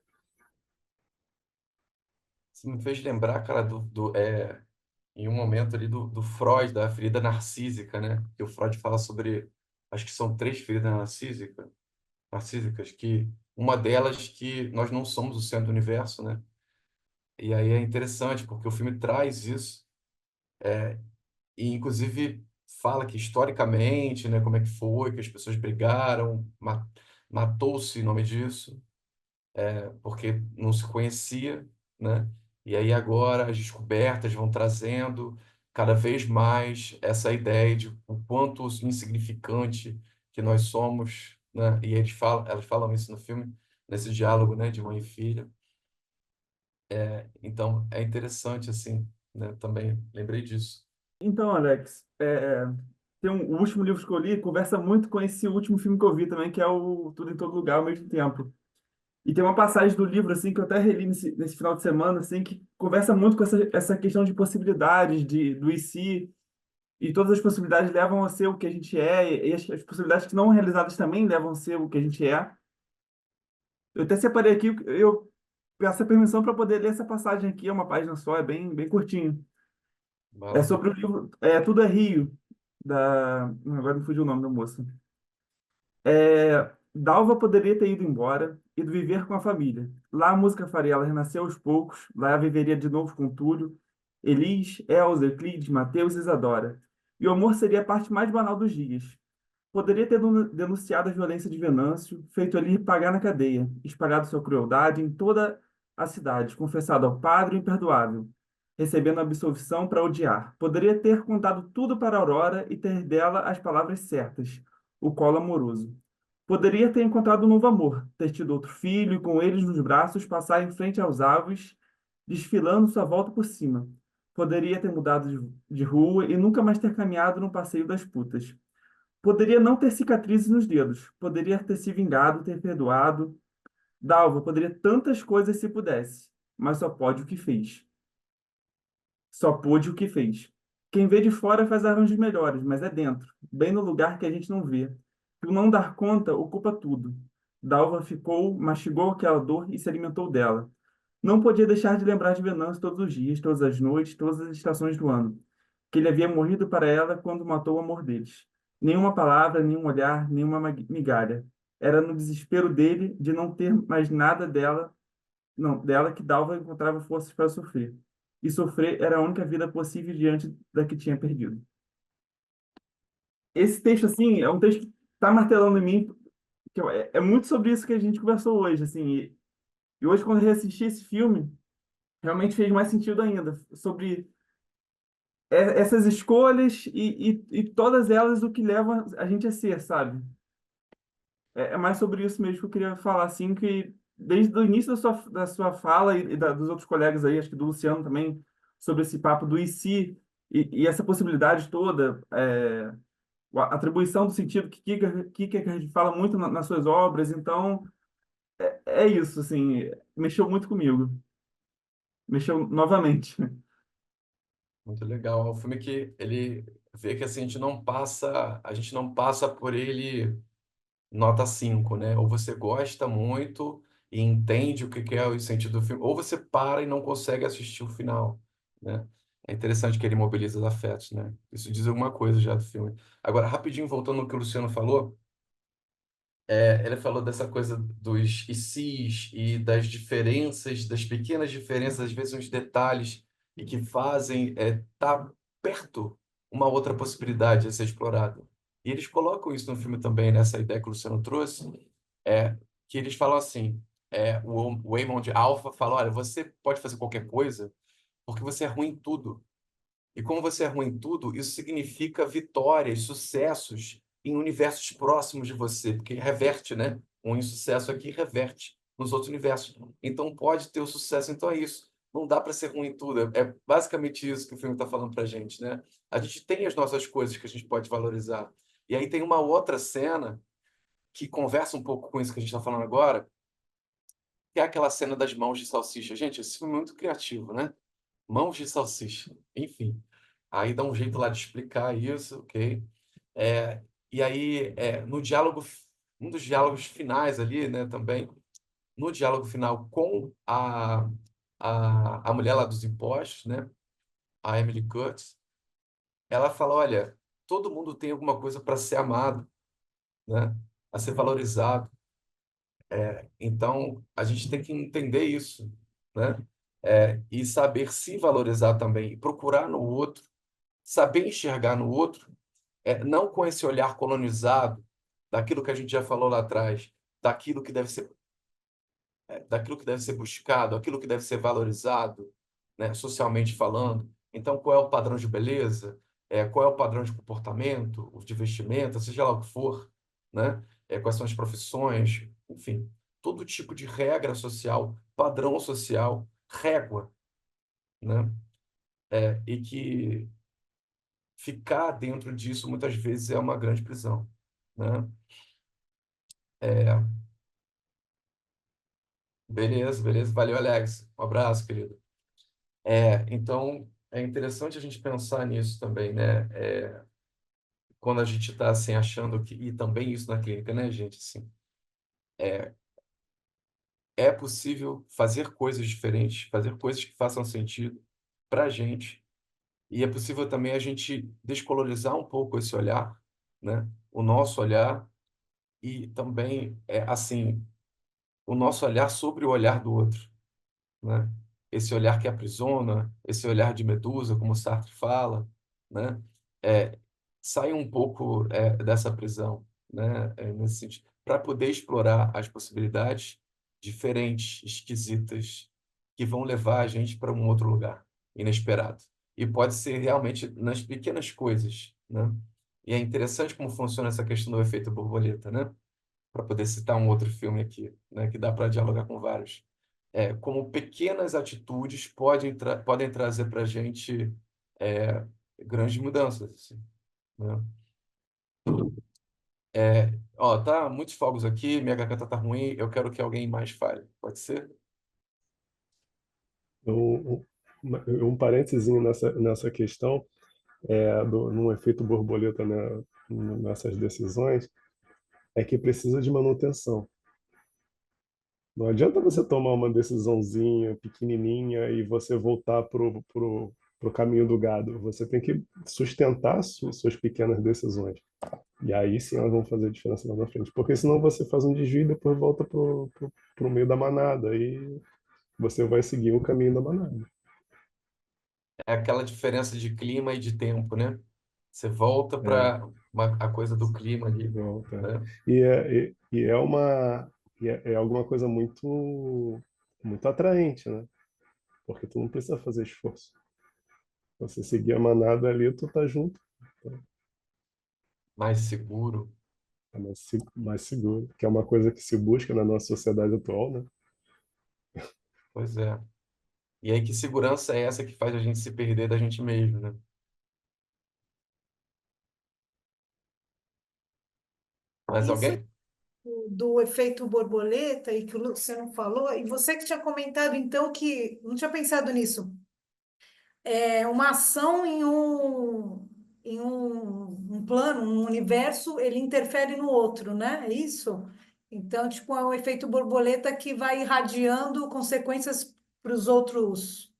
Você me fez lembrar, cara, em um momento ali do Freud, da ferida narcísica, né? Que o Freud fala sobre, acho que são 3 feridas narcísicas, que uma delas que nós não somos o centro do universo, né? E aí é interessante, porque o filme traz isso, e inclusive fala que historicamente, né, como é que foi, que as pessoas brigaram, matou-se em nome disso, porque não se conhecia, né? E aí agora as descobertas vão trazendo cada vez mais essa ideia de o quanto insignificante que nós somos, né? E elas falam isso no filme, nesse diálogo, né, de mãe e filha. Então é interessante assim, né? Também lembrei disso.
Então, Alex, o último livro que eu li conversa muito com esse último filme que eu vi também, que é o Tudo em Todo Lugar ao mesmo tempo. E tem uma passagem do livro, assim, que eu até reli nesse final de semana, assim, que conversa muito com essa questão de possibilidades, do e se, e todas as possibilidades levam a ser o que a gente é, e as possibilidades que não realizadas também levam a ser o que a gente é. Eu até separei aqui, eu peço a permissão para poder ler essa passagem aqui, é uma página só, é bem, bem curtinho.
Vai
É
lá.
sobre o livro Tudo é Rio, agora me fugiu o nome da moça. Dalva poderia ter ido embora, ido viver com a família. Lá a música faria ela renascer aos poucos, lá ela viveria de novo com Túlio, Elis, Elza, Euclides, Mateus e Isadora. E o amor seria a parte mais banal dos dias. Poderia ter denunciado a violência de Venâncio, feito ele pagar na cadeia, espalhado sua crueldade em toda a cidade, confessado ao padre o imperdoável, recebendo absolvição para odiar. Poderia ter contado tudo para Aurora e ter dela as palavras certas, o colo amoroso. Poderia ter encontrado um novo amor, ter tido outro filho e com eles nos braços passar em frente aos aves, desfilando sua volta por cima. Poderia ter mudado de rua e nunca mais ter caminhado no passeio das putas. Poderia não ter cicatrizes nos dedos, poderia ter se vingado, ter perdoado. Dalva poderia tantas coisas se pudesse, mas só pode o que fez. Só pôde o que fez. Quem vê de fora faz arranjos melhores, mas é dentro, bem no lugar que a gente não vê. E o não dar conta ocupa tudo. Dalva ficou, mastigou aquela dor e se alimentou dela. Não podia deixar de lembrar de Venâncio todos os dias, todas as noites, todas as estações do ano. Que ele havia morrido para ela quando matou o amor deles. Nenhuma palavra, nenhum olhar, nenhuma migalha. Era no desespero dele de não ter mais nada dela, não, dela que Dalva encontrava forças para sofrer. E sofrer era a única vida possível diante da que tinha perdido. Esse texto, assim, é um texto que está martelando em mim, é muito sobre isso que a gente conversou hoje, assim. E hoje, quando eu reassisti esse filme, realmente fez mais sentido ainda, sobre essas escolhas e todas elas o que leva a gente a ser, sabe? É mais sobre isso mesmo que eu queria falar, assim, que desde o início da sua fala dos outros colegas aí, acho que do Luciano também, sobre esse papo do e se, e essa possibilidade toda, a atribuição do sentido que Kierkegaard fala muito nas suas obras, então é isso, assim, mexeu muito comigo, mexeu novamente.
Muito legal. É um filme que ele vê que assim, a gente não passa por ele nota 5, né? Ou você gosta muito e entende o que que é o sentido do filme, ou você para e não consegue assistir o final, né? É interessante que ele mobiliza os afetos, né? Isso diz alguma coisa já do filme. Agora, rapidinho, voltando no que o Luciano falou, ele falou dessa coisa dos e se's e das diferenças, das pequenas diferenças, às vezes uns detalhes, e que fazem tá perto uma outra possibilidade a ser explorada. E eles colocam isso no filme também, nessa ideia que o Luciano trouxe, é, que eles falam assim, o Waymond Alpha fala, olha, você pode fazer qualquer coisa porque você é ruim em tudo. E como você é ruim em tudo, isso significa vitórias, sucessos em universos próximos de você, porque reverte, né? Um insucesso aqui reverte nos outros universos. Então pode ter o sucesso, então é isso. Não dá para ser ruim em tudo. É basicamente isso que o filme está falando para a gente, né? A gente tem as nossas coisas que a gente pode valorizar. E aí tem uma outra cena que conversa um pouco com isso que a gente está falando agora, que é aquela cena das mãos de salsicha. Gente, esse filme é muito criativo, né? Mãos de salsicha. Enfim. Aí dá um jeito lá de explicar isso, ok? E aí, no diálogo, um dos diálogos finais ali, né, também, no diálogo final com a mulher lá dos impostos, né, a Emily Curtis, ela fala, olha, todo mundo tem alguma coisa para ser amado, né, a ser valorizado. Então, a gente tem que entender isso, né, e saber se valorizar também, e procurar no outro, saber enxergar no outro, não com esse olhar colonizado daquilo que a gente já falou lá atrás, daquilo que deve ser, daquilo que deve ser buscado, aquilo que deve ser valorizado, né, socialmente falando. Então, qual é o padrão de beleza? Qual é o padrão de comportamento, o de vestimenta, seja lá o que for, né? Quais são as profissões, enfim, todo tipo de regra social, padrão social, régua, né? E que ficar dentro disso muitas vezes é uma grande prisão, né? É, beleza, beleza. Valeu, Alex. Um abraço, querido. Então, é interessante a gente pensar nisso também, né? Quando a gente está assim, achando que. E também isso na clínica, né, gente? Assim, é possível fazer coisas diferentes, fazer coisas que façam sentido para a gente. E é possível também a gente descolorizar um pouco esse olhar, né? O nosso olhar e também, assim, o nosso olhar sobre o olhar do outro, né? Esse olhar que aprisiona, esse olhar de Medusa, como Sartre fala, né? É, sai um pouco dessa prisão, né? Nesse sentido, para poder explorar as possibilidades diferentes, esquisitas, que vão levar a gente para um outro lugar inesperado. E pode ser realmente nas pequenas coisas, né? E é interessante como funciona essa questão do efeito borboleta, né? Para poder citar um outro filme aqui, né? Que dá para dialogar com vários como pequenas atitudes podem trazer para a gente grandes mudanças, assim, né? Ó, tá muitos fogos aqui, minha garganta tá ruim, eu quero que alguém mais fale. Pode ser?
Um parentezinho nessa questão, num efeito borboleta, né, nessas decisões, é que precisa de manutenção. Não adianta você tomar uma decisãozinha pequenininha e você voltar pro caminho do gado. Você tem que sustentar suas pequenas decisões. E aí sim elas vão fazer diferença lá na frente. Porque senão você faz um desvio e depois volta pro meio da manada. E você vai seguir o caminho da manada.
É aquela diferença de clima e de tempo, né? Você volta
É,
para a coisa do clima ali,
volta.
né?
E é alguma coisa muito atraente, né? Porque tu não precisa fazer esforço. Você seguir a manada ali, tu tá junto.
Mais seguro.
É mais seguro, que é uma coisa que se busca na nossa sociedade atual, né?
Pois é. E aí, que segurança é essa que faz a gente se perder da gente mesmo, né? Mas
Isso
alguém?
do efeito borboleta e que o Luciano falou, e você que tinha comentado então que não tinha pensado nisso. É uma ação em um plano, um universo, ele interfere no outro, né? É isso? Então, tipo, é um efeito borboleta que vai irradiando consequências para os outros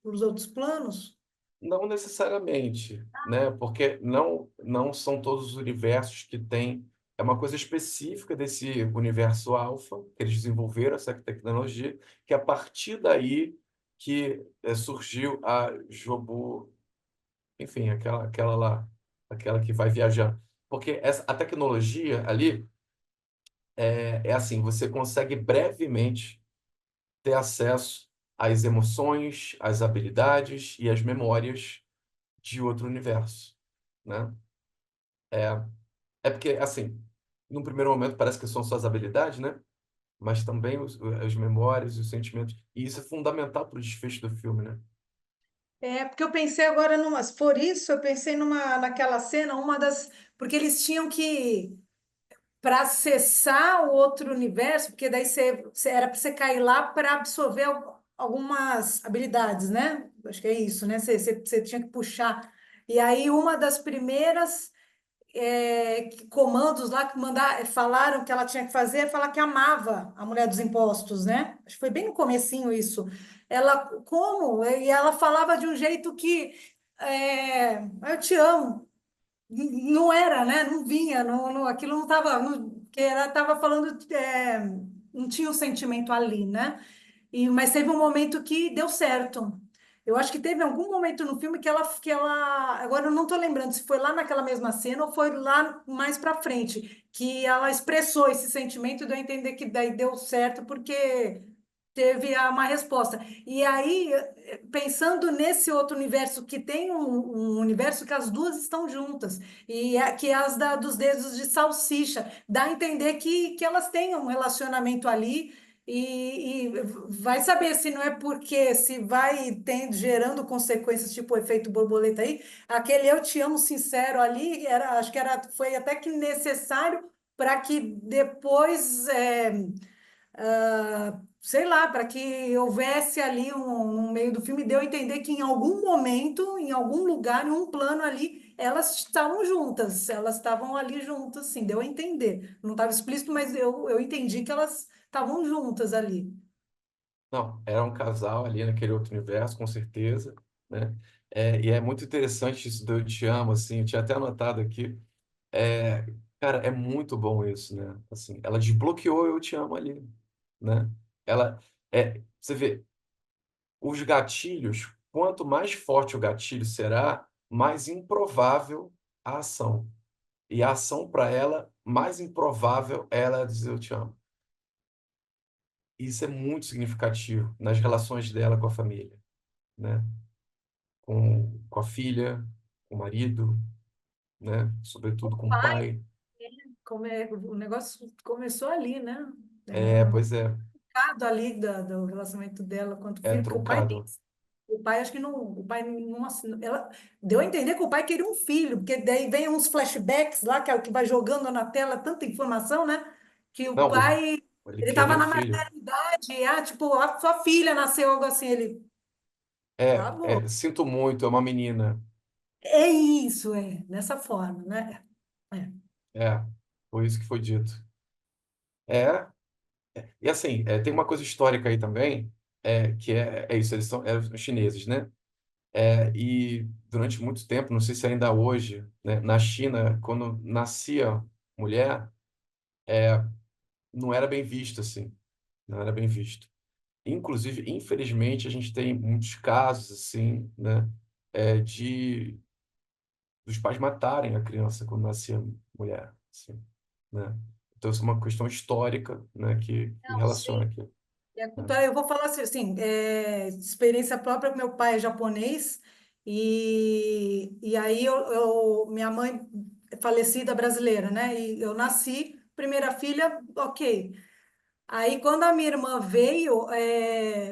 planos.
Não necessariamente, né? Porque não são todos os universos que têm. É uma coisa específica desse universo alfa, que eles desenvolveram essa tecnologia, que a partir daí que surgiu a Jobu, enfim, aquela lá, aquela que vai viajando. Porque a tecnologia ali é assim, você consegue brevemente ter acesso às emoções, às habilidades e às memórias de outro universo, né? É porque, assim, num primeiro momento parece que são suas habilidades, né? Mas também as memórias, os sentimentos. E isso é fundamental para o desfecho do filme, né?
É, porque eu pensei agora numa, se for isso, eu pensei naquela cena, uma das, porque eles tinham que para acessar o outro universo, porque daí era para você cair lá para absorver algumas habilidades, né? Acho que é isso, né? Você tinha que puxar. E aí, uma das primeiras comandos lá que falaram que ela tinha que fazer é falar que amava a mulher dos impostos, né? Acho que foi bem no comecinho isso. Ela, como? E ela falava de um jeito que eu te amo. Não era, né? Não vinha, aquilo não estava, que ela estava falando, não tinha o sentimento ali, né? Mas teve um momento que deu certo. Eu acho que teve algum momento no filme agora eu não estou lembrando se foi lá naquela mesma cena ou foi lá mais para frente, que ela expressou esse sentimento e deu a entender que daí deu certo porque teve uma resposta. E aí, pensando nesse outro universo, que tem um universo que as duas estão juntas, que é dos dedos de salsicha, dá a entender que elas têm um relacionamento ali. E vai saber se não é porque se vai gerando consequências tipo o efeito borboleta aí, aquele eu te amo sincero ali, acho que foi até que necessário para que depois sei lá, para que houvesse ali no meio do filme, deu a entender que em algum momento, em algum lugar, em um plano ali, elas estavam juntas, elas estavam ali juntas, sim, deu a entender. Não estava explícito, mas eu entendi que elas estavam juntas ali.
Não, era um casal ali naquele outro universo, com certeza, né? E é muito interessante isso do Eu Te Amo, assim, eu tinha até anotado aqui. É, cara, é muito bom isso, né? Assim, ela desbloqueou Eu Te Amo ali, né? Você vê, os gatilhos, quanto mais forte o gatilho será, mais improvável a ação. E a ação para ela, mais improvável é ela dizer eu te amo. Isso é muito significativo nas relações dela com a família, né? Com a filha, com o marido, né? Sobretudo com o
Pai,
pai.
o negócio começou ali, né? No
Pois é,
mercado ali do relacionamento dela quanto
é
filho, porque
truncado.
o pai acho que não, o pai não, ela deu a entender que o pai queria um filho, porque daí vem uns flashbacks lá, que é o que vai jogando na tela tanta informação, né? Que o
Não,
pai,
ele
ele
queria
estava
um
na
filho.
maternidade, tipo, a sua filha nasceu, algo assim, ele, tá bom.
Sinto muito, é uma menina.
É isso, dessa forma, né? É.
É, foi isso que foi dito. É, e assim, tem uma coisa histórica aí também, que é isso, eles são os chineses, né? E durante muito tempo, não sei se ainda hoje, né, na China, quando nascia mulher, não era bem visto assim, não era bem visto. Inclusive, infelizmente, a gente tem muitos casos assim, né, de dos pais matarem a criança quando nascia mulher, assim, né? Então, isso é uma questão histórica, né, que
Não,
relaciona
sim.
aqui,
E a
né?
cultura, eu vou falar assim, experiência própria, meu pai é japonês, e aí minha mãe é falecida brasileira, né? E eu nasci, primeira filha, ok. Aí, quando a minha irmã veio,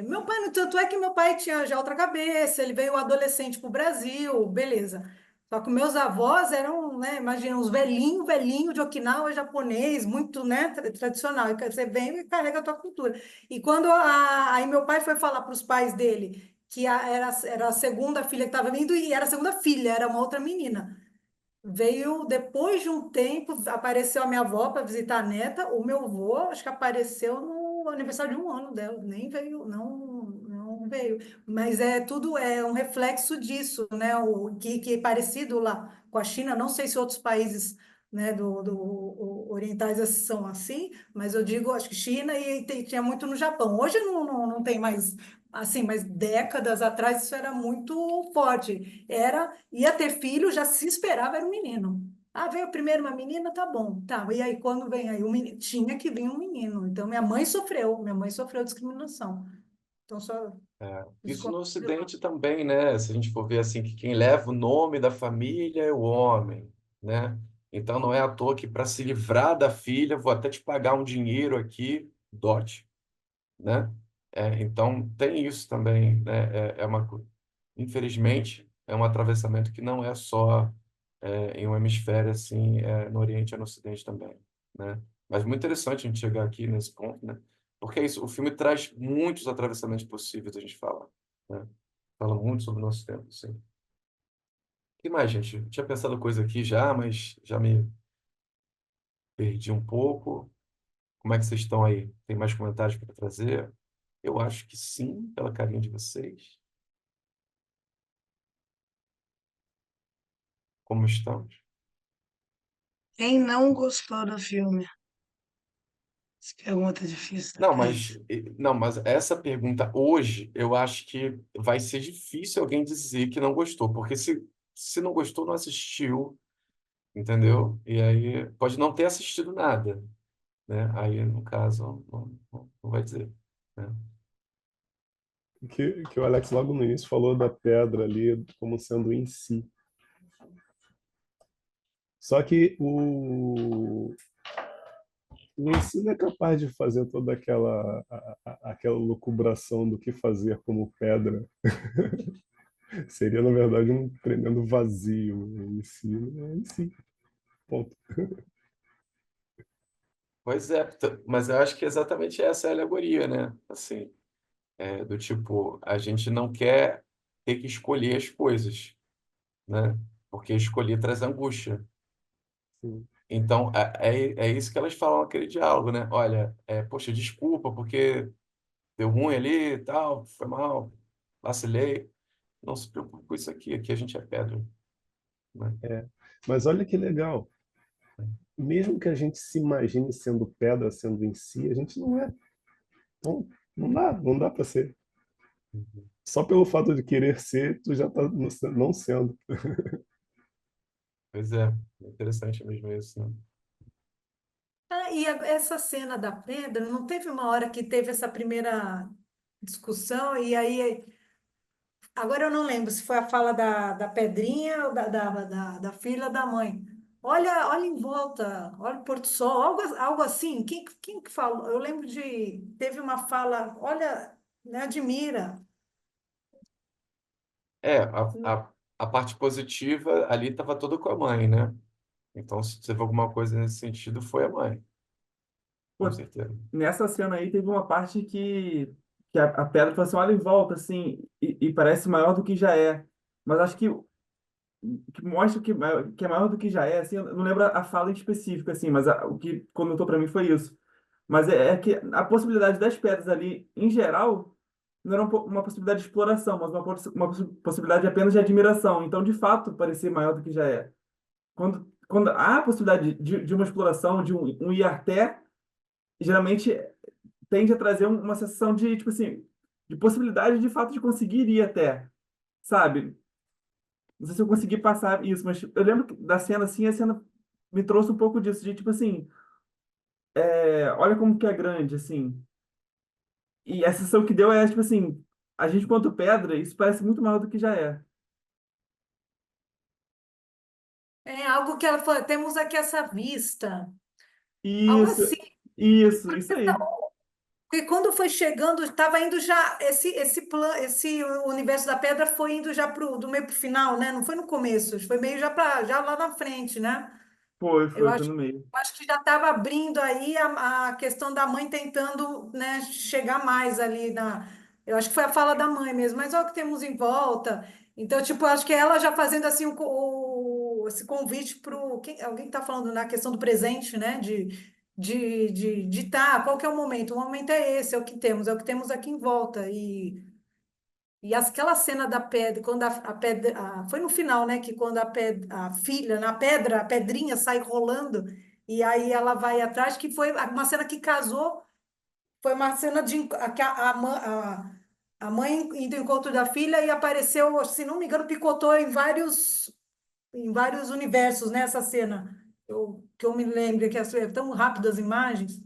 meu pai, tanto é que meu pai tinha já outra cabeça, ele veio adolescente para o Brasil, beleza. Só que meus avós eram, né, imagina, uns velhinhos, velhinho de Okinawa japonês, muito, né, tradicional. E você vem e carrega a tua cultura. E quando aí meu pai foi falar para os pais dele que era a segunda filha que estava vindo, e era a segunda filha, era uma outra menina. Veio depois de um tempo, apareceu a minha avó para visitar a neta. O meu avô, acho que apareceu no aniversário de um ano dela, nem veio, não veio. Mas tudo é um reflexo disso, né? Que é parecido lá com a China. Não sei se outros países, né, orientais são assim, mas eu digo, acho que China e tinha muito no Japão. Hoje não tem mais assim, mas décadas atrás isso era muito forte. Ia ter filho, já se esperava, era um menino. Ah, veio primeiro uma menina, tá bom. Tá, e aí quando vem aí o menino, tinha que vir um menino. Então minha mãe sofreu discriminação. Então só
Isso no
desculpa.
Ocidente também, né? Se a gente for ver assim, que quem leva o nome da família é o homem, né? Então não é à toa que para se livrar da filha, vou até te pagar um dinheiro aqui, dote, né? Então tem isso também, né? Infelizmente, é um atravessamento que não é só em um hemisfério assim, no Oriente e no Ocidente também, né? Mas muito interessante a gente chegar aqui nesse ponto, né? Porque é isso, o filme traz muitos atravessamentos possíveis, a gente fala, né? Fala muito sobre o nosso tempo, assim. O que mais, gente? Eu tinha pensado coisa aqui já, mas já me perdi um pouco. Como é que vocês estão aí? Tem mais comentários para trazer? Eu acho que sim, pela carinha de vocês. Como estamos?
Quem não gostou do filme? Essa pergunta difícil,
Não,
Cris.
mas essa pergunta hoje, eu acho que vai ser difícil alguém dizer que não gostou, porque se não gostou, não assistiu, entendeu? E aí pode não ter assistido nada, né? Aí, no caso, não vai dizer, né?
Que o Alex logo no início falou da pedra ali como sendo em si. Só que o ensino é capaz de fazer toda aquela lucubração do que fazer como pedra. Seria, na verdade, um tremendo vazio. O ensino é em si. Ponto.
Pois é, mas eu acho que exatamente essa é a alegoria, né? Assim, do tipo, a gente não quer ter que escolher as coisas, né? Porque escolher traz angústia.
Sim.
Então, é isso que elas falam naquele diálogo, né? Olha, poxa, desculpa, porque deu ruim ali e tal, foi mal, vacilei. Não se preocupe com isso aqui a gente é pedra, né?
É. Mas olha que legal. Mesmo que a gente se imagine sendo pedra, sendo em si, a gente não é. Não dá para ser. Só pelo fato de querer ser, tu já está não sendo.
Pois é interessante mesmo isso, né?
Essa cena da pedra, não teve uma hora que teve essa primeira discussão, e aí, agora eu não lembro se foi a fala da pedrinha ou da filha da mãe. Olha em volta, olha o pôr do sol, algo assim. Quem que falou? Eu lembro teve uma fala, olha, né, admira.
É, a parte positiva ali estava toda com a mãe, né? Então, se teve alguma coisa nesse sentido, foi a mãe, com
Pô,
certeza.
nessa cena aí teve uma parte que a pedra falou assim, olha em volta, assim, e parece maior do que já é. Mas acho que mostra que é maior do que já é, assim, eu não lembro a fala em específico, assim, mas o que comentou para mim foi isso. Mas é que a possibilidade das pedras ali, em geral, não era uma possibilidade de exploração, mas possibilidade apenas de admiração. Então, de fato, parecia maior do que já é. Quando há a possibilidade de uma exploração, de um ir até, geralmente tende a trazer uma sensação de, tipo assim, de possibilidade de fato de conseguir ir até, sabe? Não sei se eu consegui passar isso, mas eu lembro da cena assim, a cena me trouxe um pouco disso, de tipo assim, olha como que é grande, assim. E a sensação que deu é, tipo assim, a gente quanto pedra, isso parece muito maior do que já é.
É algo que ela falou, temos aqui essa vista, algo
Isso,
assim.
isso aí.
Porque quando foi chegando, estava indo já esse universo da pedra foi indo já do meio para o final, né? Não foi no começo, foi meio já para já lá na frente, né? Eu
Foi
acho,
no meio.
acho que já estava abrindo aí a questão da mãe tentando, né, chegar mais ali na. Eu acho que foi a fala da mãe mesmo, mas olha o que temos em volta. Então, tipo, eu acho que ela já fazendo assim esse convite para alguém está falando na questão do presente, né? De tá, qual que é o momento? O momento é esse, é o que temos aqui em volta. E aquela cena da pedra, quando a pedra, foi no final, né, que quando a filha, na pedra, a pedrinha sai rolando, e aí ela vai atrás, que foi uma cena que casou, foi uma cena que a mãe indo ao encontro da filha e apareceu, se não me engano, picotou em vários universos nessa cena. Que eu me lembro, que é tão rápido as imagens.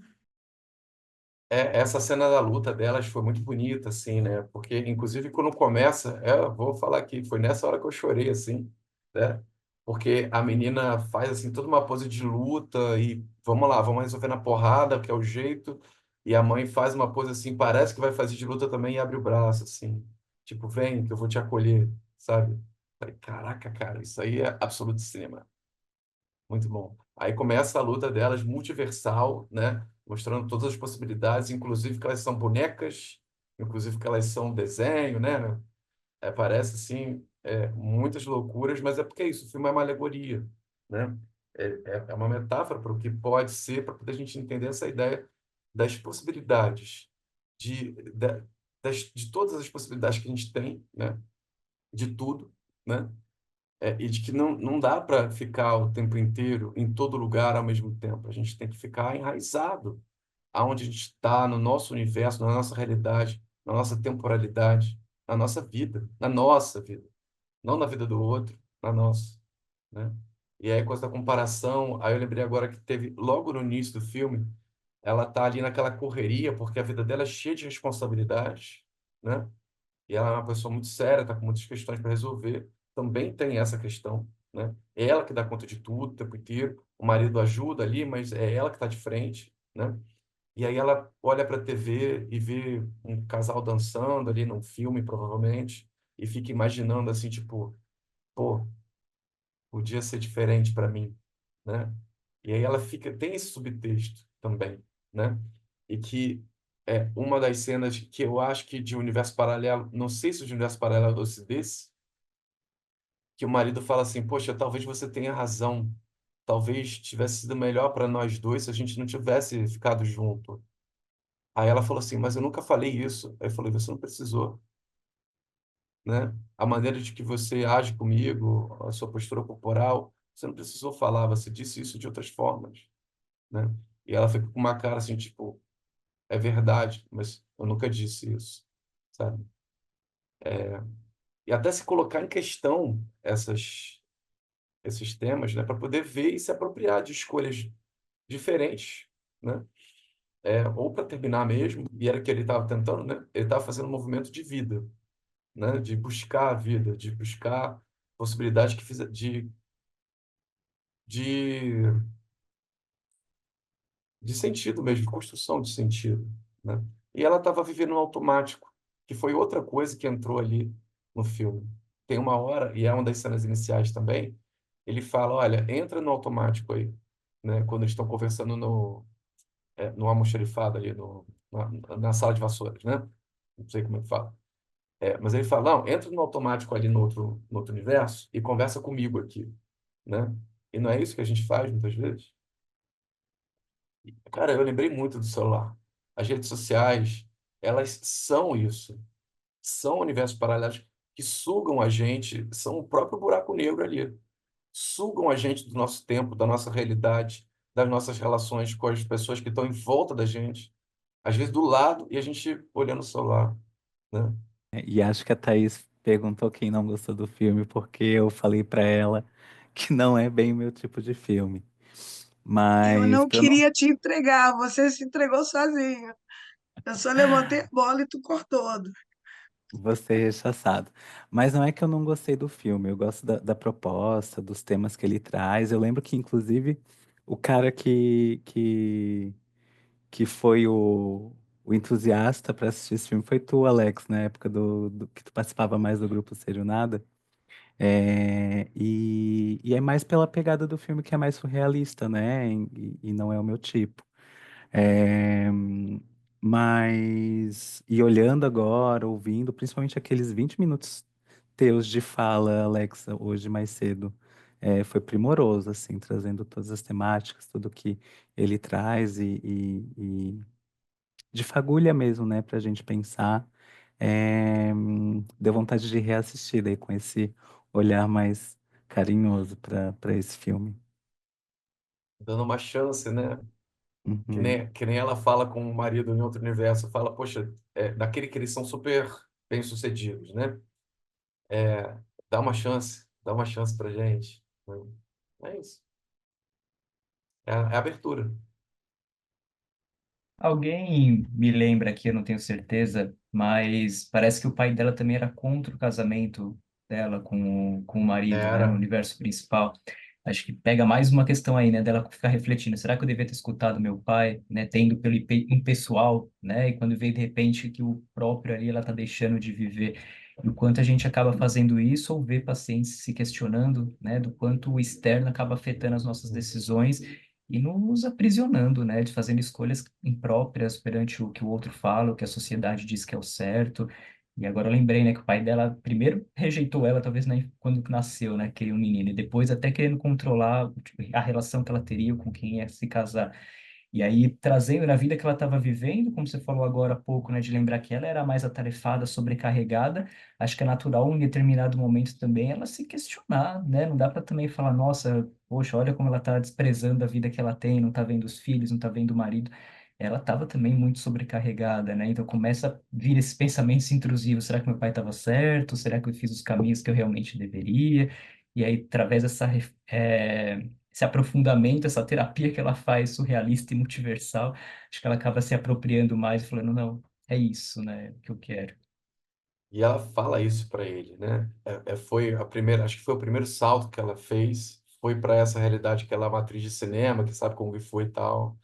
Essa cena da luta delas foi muito bonita, assim, né? Porque, inclusive, quando começa, vou falar aqui, foi nessa hora que eu chorei, assim, né? Porque a menina faz, assim, toda uma pose de luta e vamos lá, vamos resolver na porrada, que é o jeito. E a mãe faz uma pose, assim, parece que vai fazer de luta também e abre o braço, assim. Tipo, vem, que eu vou te acolher, sabe? Falei, caraca, cara, isso aí é absoluto cinema. Muito bom. Aí começa a luta delas multiversal, né? Mostrando todas as possibilidades, inclusive que elas são bonecas, inclusive que elas são desenho, né? Parece assim, muitas loucuras, mas é porque é isso, o filme é uma alegoria, né? É uma metáfora para o que pode ser, para poder a gente entender essa ideia das possibilidades, de, da- de todas as possibilidades que a gente tem, né? De tudo, né? E de que não dá para ficar o tempo inteiro em todo lugar ao mesmo tempo. A gente tem que ficar enraizado aonde a gente está, no nosso universo, na nossa realidade, na nossa temporalidade, na nossa vida, não na vida do outro, na nossa, né? E aí, com essa comparação, aí eu lembrei agora que teve, logo no início do filme, ela tá ali naquela correria, porque a vida dela é cheia de responsabilidades, né? E ela é uma pessoa muito séria, está com muitas questões para resolver. Também tem essa questão, né? É ela que dá conta de tudo o tempo inteiro. O marido ajuda ali, mas é ela que está de frente, né? E aí ela olha para a TV e vê um casal dançando ali num filme, provavelmente, e fica imaginando assim, tipo, pô, podia ser diferente para mim, né? E aí ela fica, tem esse subtexto também, né? E que é uma das cenas que eu acho que de universo paralelo, não sei se de universo paralelo ou se desse, que o marido fala assim, poxa, talvez você tenha razão, talvez tivesse sido melhor para nós dois se a gente não tivesse ficado junto. Aí ela falou assim, mas eu nunca falei isso. Aí eu falei, você não precisou, né? A maneira de que você age comigo, a sua postura corporal, você não precisou falar, você disse isso de outras formas, né? E ela fica com uma cara assim, tipo, é verdade, mas eu nunca disse isso, sabe? E até se colocar em questão esses temas, né, para poder ver e se apropriar de escolhas diferentes, né? Ou para terminar mesmo, e era o que ele estava tentando, né? Ele estava fazendo um movimento de vida, né? De buscar a vida, de buscar possibilidades de, de sentido mesmo, de construção de sentido, né? E ela estava vivendo no automático, que foi outra coisa que entrou ali no filme. Tem uma hora, e é uma das cenas iniciais também, ele fala, olha, entra no automático aí, né? Quando eles estão conversando no almoxarifado ali, na sala de vassouras, né? Não sei como é que fala. Mas ele fala, não, entra no automático ali no outro universo e conversa comigo aqui, né? E não é isso que a gente faz muitas vezes? Cara, eu lembrei muito do celular. As redes sociais, elas são isso. São universos paralelos que sugam a gente, são o próprio buraco negro ali. Sugam a gente do nosso tempo, da nossa realidade, das nossas relações com as pessoas que estão em volta da gente. Às vezes do lado e a gente olhando o celular, né?
E acho que a Thaís perguntou quem não gostou do filme, porque eu falei pra ela que não é bem meu tipo de filme.
Eu
Mas
não
pra eu não
queria te entregar, você se entregou sozinho. Eu só levantei a bola e tu cortou.
você rechaçado. Mas não é que eu não gostei do filme, eu gosto da proposta, dos temas que ele traz. Eu lembro que, inclusive, o cara que foi
o entusiasta para assistir esse filme foi tu, Alex, na época que tu participava mais do grupo Sério Nada. E é mais pela pegada do filme que é mais surrealista, né? E não é o meu tipo. É, e olhando agora, ouvindo, principalmente aqueles 20 minutos teus de fala, Alexa, hoje mais cedo, foi primoroso, assim, trazendo todas as temáticas, tudo que ele traz e de fagulha mesmo, né, pra gente pensar. Deu vontade de reassistir daí com esse olhar mais carinhoso para esse filme.
Dando uma chance, né? Que
Uhum.
nem, que nem ela fala com o marido em outro universo, fala, poxa, daquele que eles são super bem-sucedidos, né? É, dá uma chance pra gente. É isso. É a abertura.
Alguém me lembra aqui, eu não tenho certeza, mas parece que o pai dela também era contra o casamento dela com o marido, né, no
Era.
universo principal. Acho que pega mais uma questão aí, né, dela ficar refletindo, será que eu devia ter escutado meu pai, né, tendo pelo impessoal, né, e quando vê de repente que o próprio ali ela tá deixando de viver, e o quanto a gente acaba fazendo isso ou vê pacientes se questionando, né, do quanto o externo acaba afetando as nossas decisões e nos aprisionando, né, de fazendo escolhas impróprias perante o que o outro fala, o que a sociedade diz que é o certo. E agora eu lembrei, né, que o pai dela primeiro rejeitou ela, talvez quando nasceu, né, queria um menino, e depois até querendo controlar tipo, a relação que ela teria com quem ia se casar. E aí, trazendo na vida que ela estava vivendo, como você falou agora há pouco, né, de lembrar que ela era mais atarefada, sobrecarregada, acho que é natural em determinado momento também ela se questionar, né? Não dá para também falar, nossa, poxa, olha como ela está desprezando a vida que ela tem, não está vendo os filhos, não está vendo o marido. Ela estava também muito sobrecarregada, né? Então começa a vir esses pensamentos intrusivos. Será que meu pai estava certo? Será que eu fiz os caminhos que eu realmente deveria? E aí, através esse aprofundamento, essa terapia que ela faz, surrealista e multiversal, acho que ela acaba se apropriando mais e falando, não, é isso, né, que eu quero.
E ela fala isso para ele, né? Foi a primeira, acho que foi o primeiro salto que ela fez, foi para essa realidade que ela é uma atriz de cinema, que sabe como que foi e tal.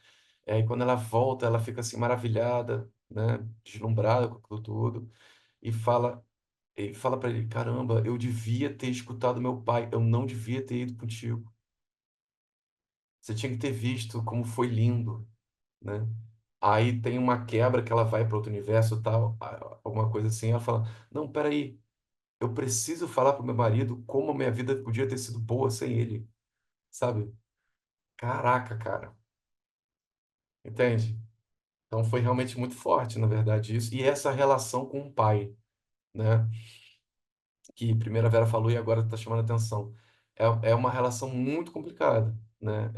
E aí quando ela volta, ela fica assim maravilhada, né? Deslumbrada com aquilo tudo e fala para ele, caramba, eu devia ter escutado meu pai, eu não devia ter ido contigo. Você tinha que ter visto como foi lindo, né? Aí tem uma quebra que ela vai para outro universo e tal, alguma coisa assim, ela fala, não, peraí, eu preciso falar pro meu marido como a minha vida podia ter sido boa sem ele, sabe? Caraca, cara. Entende? Então foi realmente muito forte, na verdade, isso. E essa relação com o pai, né? Que primeiro a Vera falou e agora está chamando a atenção. É uma relação muito complicada, né?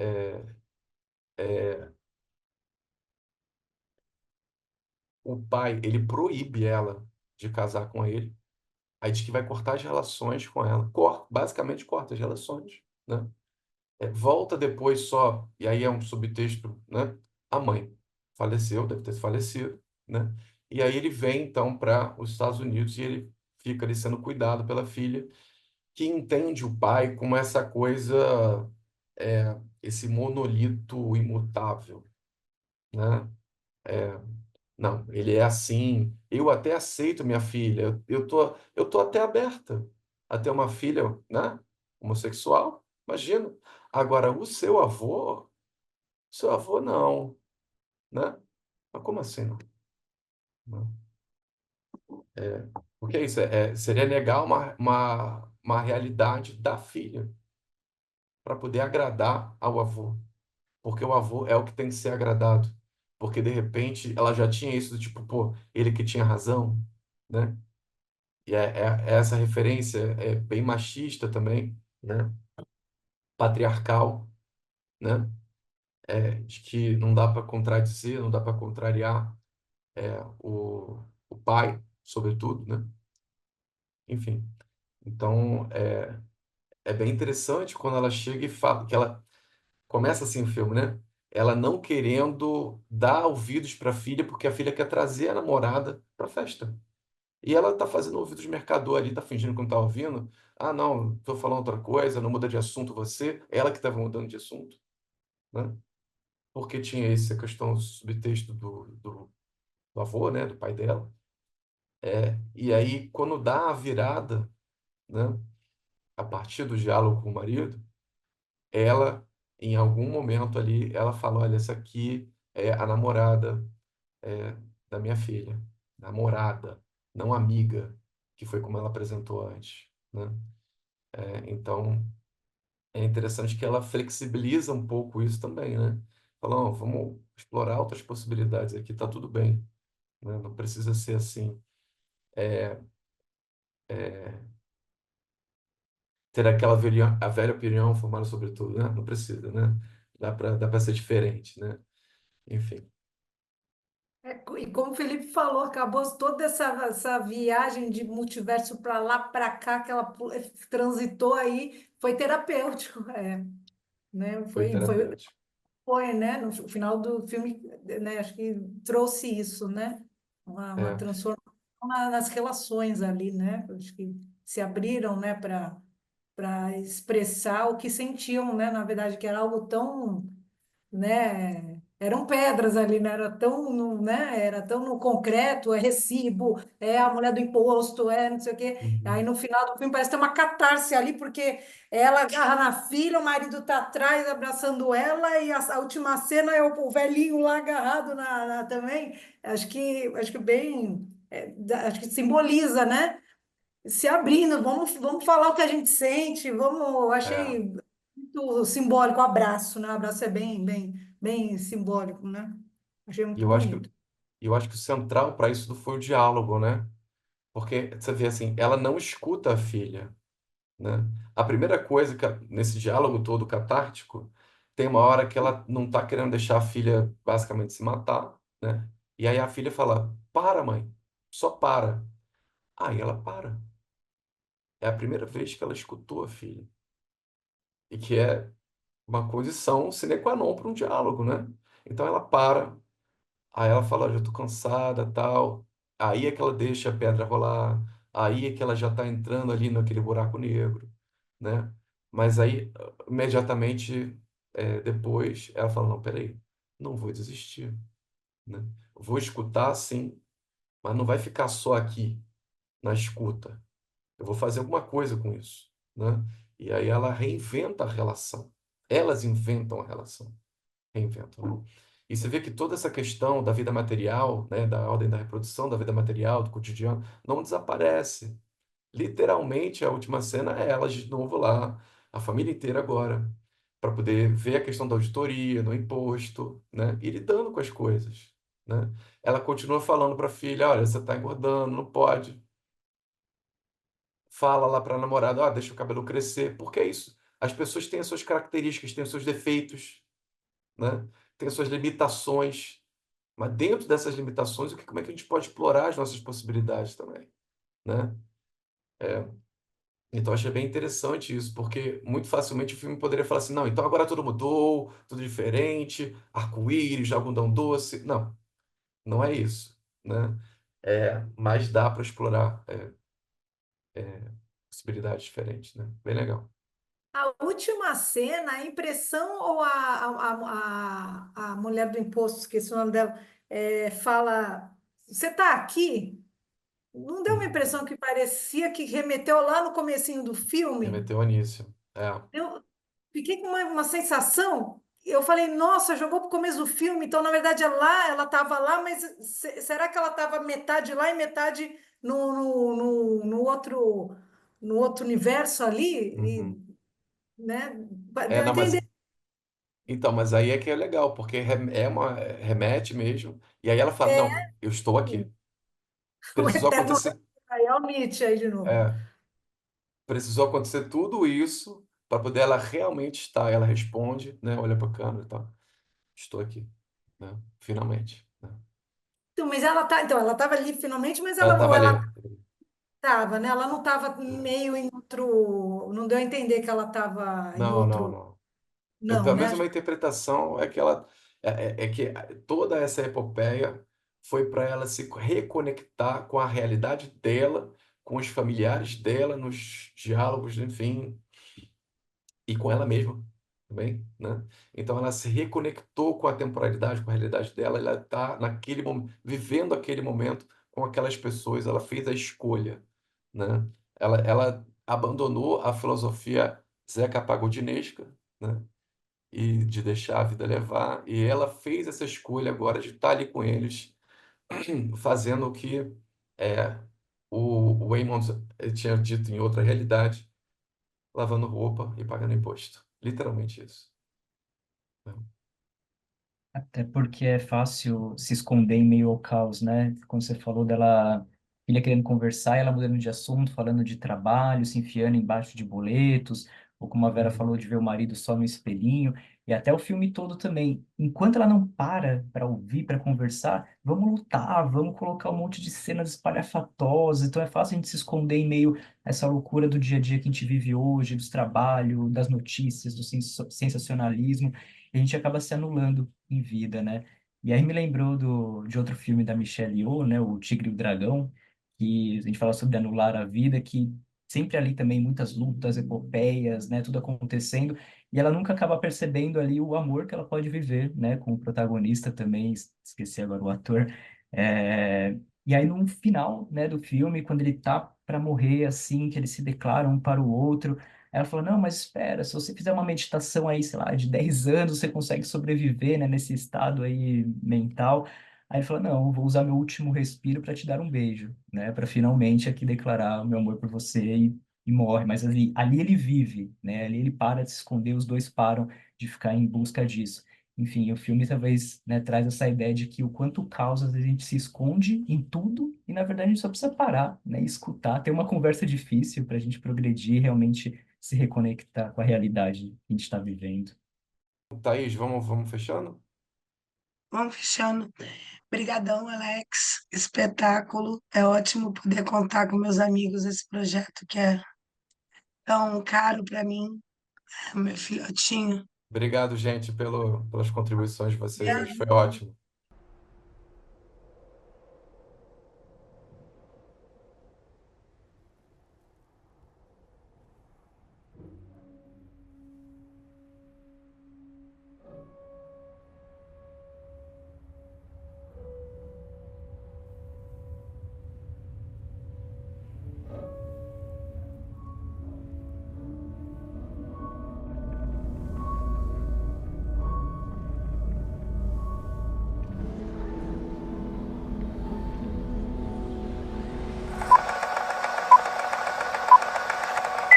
O pai, ele proíbe ela de casar com ele. Aí diz que vai cortar as relações com ela. Basicamente corta as relações, né? Volta depois só, e aí é um subtexto, né? A mãe faleceu, deve ter falecido, né? E aí ele vem então para os Estados Unidos e ele fica ali sendo cuidado pela filha, que entende o pai como essa coisa, esse monolito imutável, né? Não, ele é assim. Eu até aceito minha filha. Eu tô até aberta a ter uma filha, né? Homossexual. Imagina. Agora, seu avô não, né? Mas como assim não? Não. Porque é isso seria negar uma realidade da filha para poder agradar ao avô. Porque o avô é o que tem que ser agradado. Porque de repente ela já tinha isso do tipo, pô, ele que tinha razão, né? E essa referência é bem machista também, né? Patriarcal, né? De que não dá para contradizer, não dá para contrariar o pai, sobretudo, né? Enfim, então é bem interessante quando ela chega e fala que ela começa assim o filme, né? Ela não querendo dar ouvidos para a filha porque a filha quer trazer a namorada para a festa. E ela tá fazendo ouvidos de mercador ali, tá fingindo que não tá ouvindo. Ah, não, tô falando outra coisa, não muda de assunto você. Ela que estava mudando de assunto, né? Porque tinha essa questão, subtexto do avô, né, do pai dela. E aí, quando dá a virada, né, a partir do diálogo com o marido, ela, em algum momento ali, ela fala, olha, essa aqui é a namorada é, da minha filha. Namorada, não amiga, que foi como ela apresentou antes, né? Então, é interessante que ela flexibiliza um pouco isso também, né? Fala, "Ó, vamos explorar outras possibilidades aqui, tá tudo bem, né? Não precisa ser assim, ter aquela a velha opinião formada sobre tudo, né? Não precisa, né? Dá para ser diferente, né? Enfim,
E como o Felipe falou, acabou toda essa viagem de multiverso para lá, para cá, que ela transitou aí, foi terapêutico, né?
foi terapêutico.
Foi, né? No final do filme, né? Acho que trouxe isso, né? Uma
É,
transformação nas relações ali, né? Acho que se abriram, né? Para expressar o que sentiam, né? Na verdade, que era algo tão, né? Eram pedras ali, né? Era tão no, né? Era tão no concreto, é recibo, é a mulher do imposto, é não sei o quê. Aí
uhum,
no final do filme parece ter uma catarse ali, porque ela agarra na filha, o marido tá atrás abraçando ela, e a última cena é o velhinho lá agarrado também. Acho que bem, acho que simboliza, né? Se abrindo, vamos falar o que a gente sente,
é.
achei muito simbólico o abraço, né? O abraço é bem simbólico, né? Achei
E
muito
eu acho que,
bonito.
eu acho que o central para isso foi o diálogo, né? Porque você vê assim, ela não escuta a filha, né? A primeira coisa que nesse diálogo todo catártico, tem uma hora que ela não está querendo deixar a filha basicamente se matar, né? E aí a filha fala: para, mãe, só para. Aí ela para. É a primeira vez que ela escutou a filha. E que é uma condição sine qua non para um diálogo, né? Então ela para, aí ela fala: já estou cansada, tal. Aí é que ela deixa a pedra rolar. Aí é que ela já está entrando ali naquele buraco negro, né? Mas aí, imediatamente depois, ela fala: não, peraí, não vou desistir, né? Vou escutar, sim, mas não vai ficar só aqui, na escuta. Eu vou fazer alguma coisa com isso, né? E aí ela reinventa a relação. Elas inventam a relação, reinventam, né? E você vê que toda essa questão da vida material, né, da ordem da reprodução, da vida material, do cotidiano, não desaparece. Literalmente, a última cena é elas de novo lá, a família inteira agora, para poder ver a questão da auditoria, do imposto, né, e lidando com as coisas, né? Ela continua falando para a filha: olha, você está engordando, não pode. Fala lá para a namorada: deixa o cabelo crescer, porque é isso. As pessoas têm as suas características, têm os seus defeitos, né? Têm as suas limitações, mas dentro dessas limitações, como é que a gente pode explorar as nossas possibilidades também, né? Então, achei bem interessante isso, porque muito facilmente o filme poderia falar assim: não, então agora tudo mudou, tudo diferente, arco-íris, algodão doce. Não, não é isso, né? Mas dá para explorar possibilidades diferentes, né? Bem legal.
A última cena, a impressão ou a mulher do imposto, esqueci o nome dela, fala: você está aqui? Não deu uma
Uhum.
impressão que parecia que remeteu lá no comecinho do filme?
Remeteu a Anísio.
Eu fiquei com uma sensação. Eu falei, nossa, jogou pro começo do filme, então na verdade ela estava lá, mas será que ela estava metade lá e metade no outro universo ali?
Uhum.
Né? Deu a
Não, mas
entender.
então, mas aí é que é legal, porque remete mesmo, e aí ela fala:
É,
não, eu estou aqui.
o
Precisou
eterno
acontecer,
aí é o Nietzsche aí de novo.
é, precisou acontecer tudo isso para poder ela realmente estar. Ela responde, né? Olha para a câmera e tal. Estou aqui, né? Finalmente, né?
Então, ela estava ali finalmente, mas
Ela estava
ela
ali.
estava, né? Ela não estava meio em outro. Não deu a entender que ela estava em
Não, não,
outro.
não.
Não,
Pelo
né?
menos uma interpretação é que ela é que toda essa epopeia foi para ela se reconectar com a realidade dela, com os familiares dela, nos diálogos, enfim, e com ela mesma, também, né? Então ela se reconectou com a temporalidade, com a realidade dela, ela está naquele momento, vivendo aquele momento com aquelas pessoas, ela fez a escolha, né? Ela abandonou a filosofia Zeca Pagodinesca, né? E de deixar a vida levar, e ela fez essa escolha agora de estar ali com eles, fazendo o que é, o Waymond tinha dito em outra realidade, lavando roupa e pagando imposto. Literalmente isso, né?
Até porque é fácil se esconder em meio ao caos, né? Quando você falou dela, filha querendo conversar, e ela mudando de assunto, falando de trabalho, se enfiando embaixo de boletos, ou como a Vera
Uhum.
falou, de ver o marido só no espelhinho, e até o filme todo também. Enquanto ela não para ouvir, para conversar, vamos lutar, vamos colocar um monte de cenas espalhafatosas. Então é fácil a gente se esconder em meio a essa loucura do dia a dia que a gente vive hoje, dos trabalhos, das notícias, do sensacionalismo, e a gente acaba se anulando em vida, né? E aí me lembrou de outro filme da Michelle Yeoh, né? O Tigre e o Dragão, que a gente fala sobre anular a vida, que sempre ali também muitas lutas, epopeias, né? Tudo acontecendo, e ela nunca acaba percebendo ali o amor que ela pode viver, né? Com o protagonista também, esqueci agora o ator. E aí no final, né, do filme, quando ele tá para morrer, assim, que eles se declaram um para o outro, ela falou, não, mas espera, se você fizer uma meditação aí, sei lá, de 10 anos, você consegue sobreviver, né, nesse estado aí mental. Aí ele falou, não, eu vou usar meu último respiro para te dar um beijo, né, para finalmente aqui declarar o meu amor por você e morre. Mas ali ele vive, né, ali ele para de se esconder, os dois param de ficar em busca disso. Enfim, o filme talvez, né, traz essa ideia de que o quanto causa, às vezes a gente se esconde em tudo e, na verdade, a gente só precisa parar, né, e escutar, ter uma conversa difícil para a gente progredir e realmente se reconectar com a realidade que a gente está vivendo.
Thaís, vamos fechando?
Vamos fechando. Obrigadão, Alex. Espetáculo. É ótimo poder contar com meus amigos esse projeto que é tão caro para mim, meu filhotinho.
Obrigado, gente, pelas contribuições de
E
vocês
a
hoje. Foi ótimo.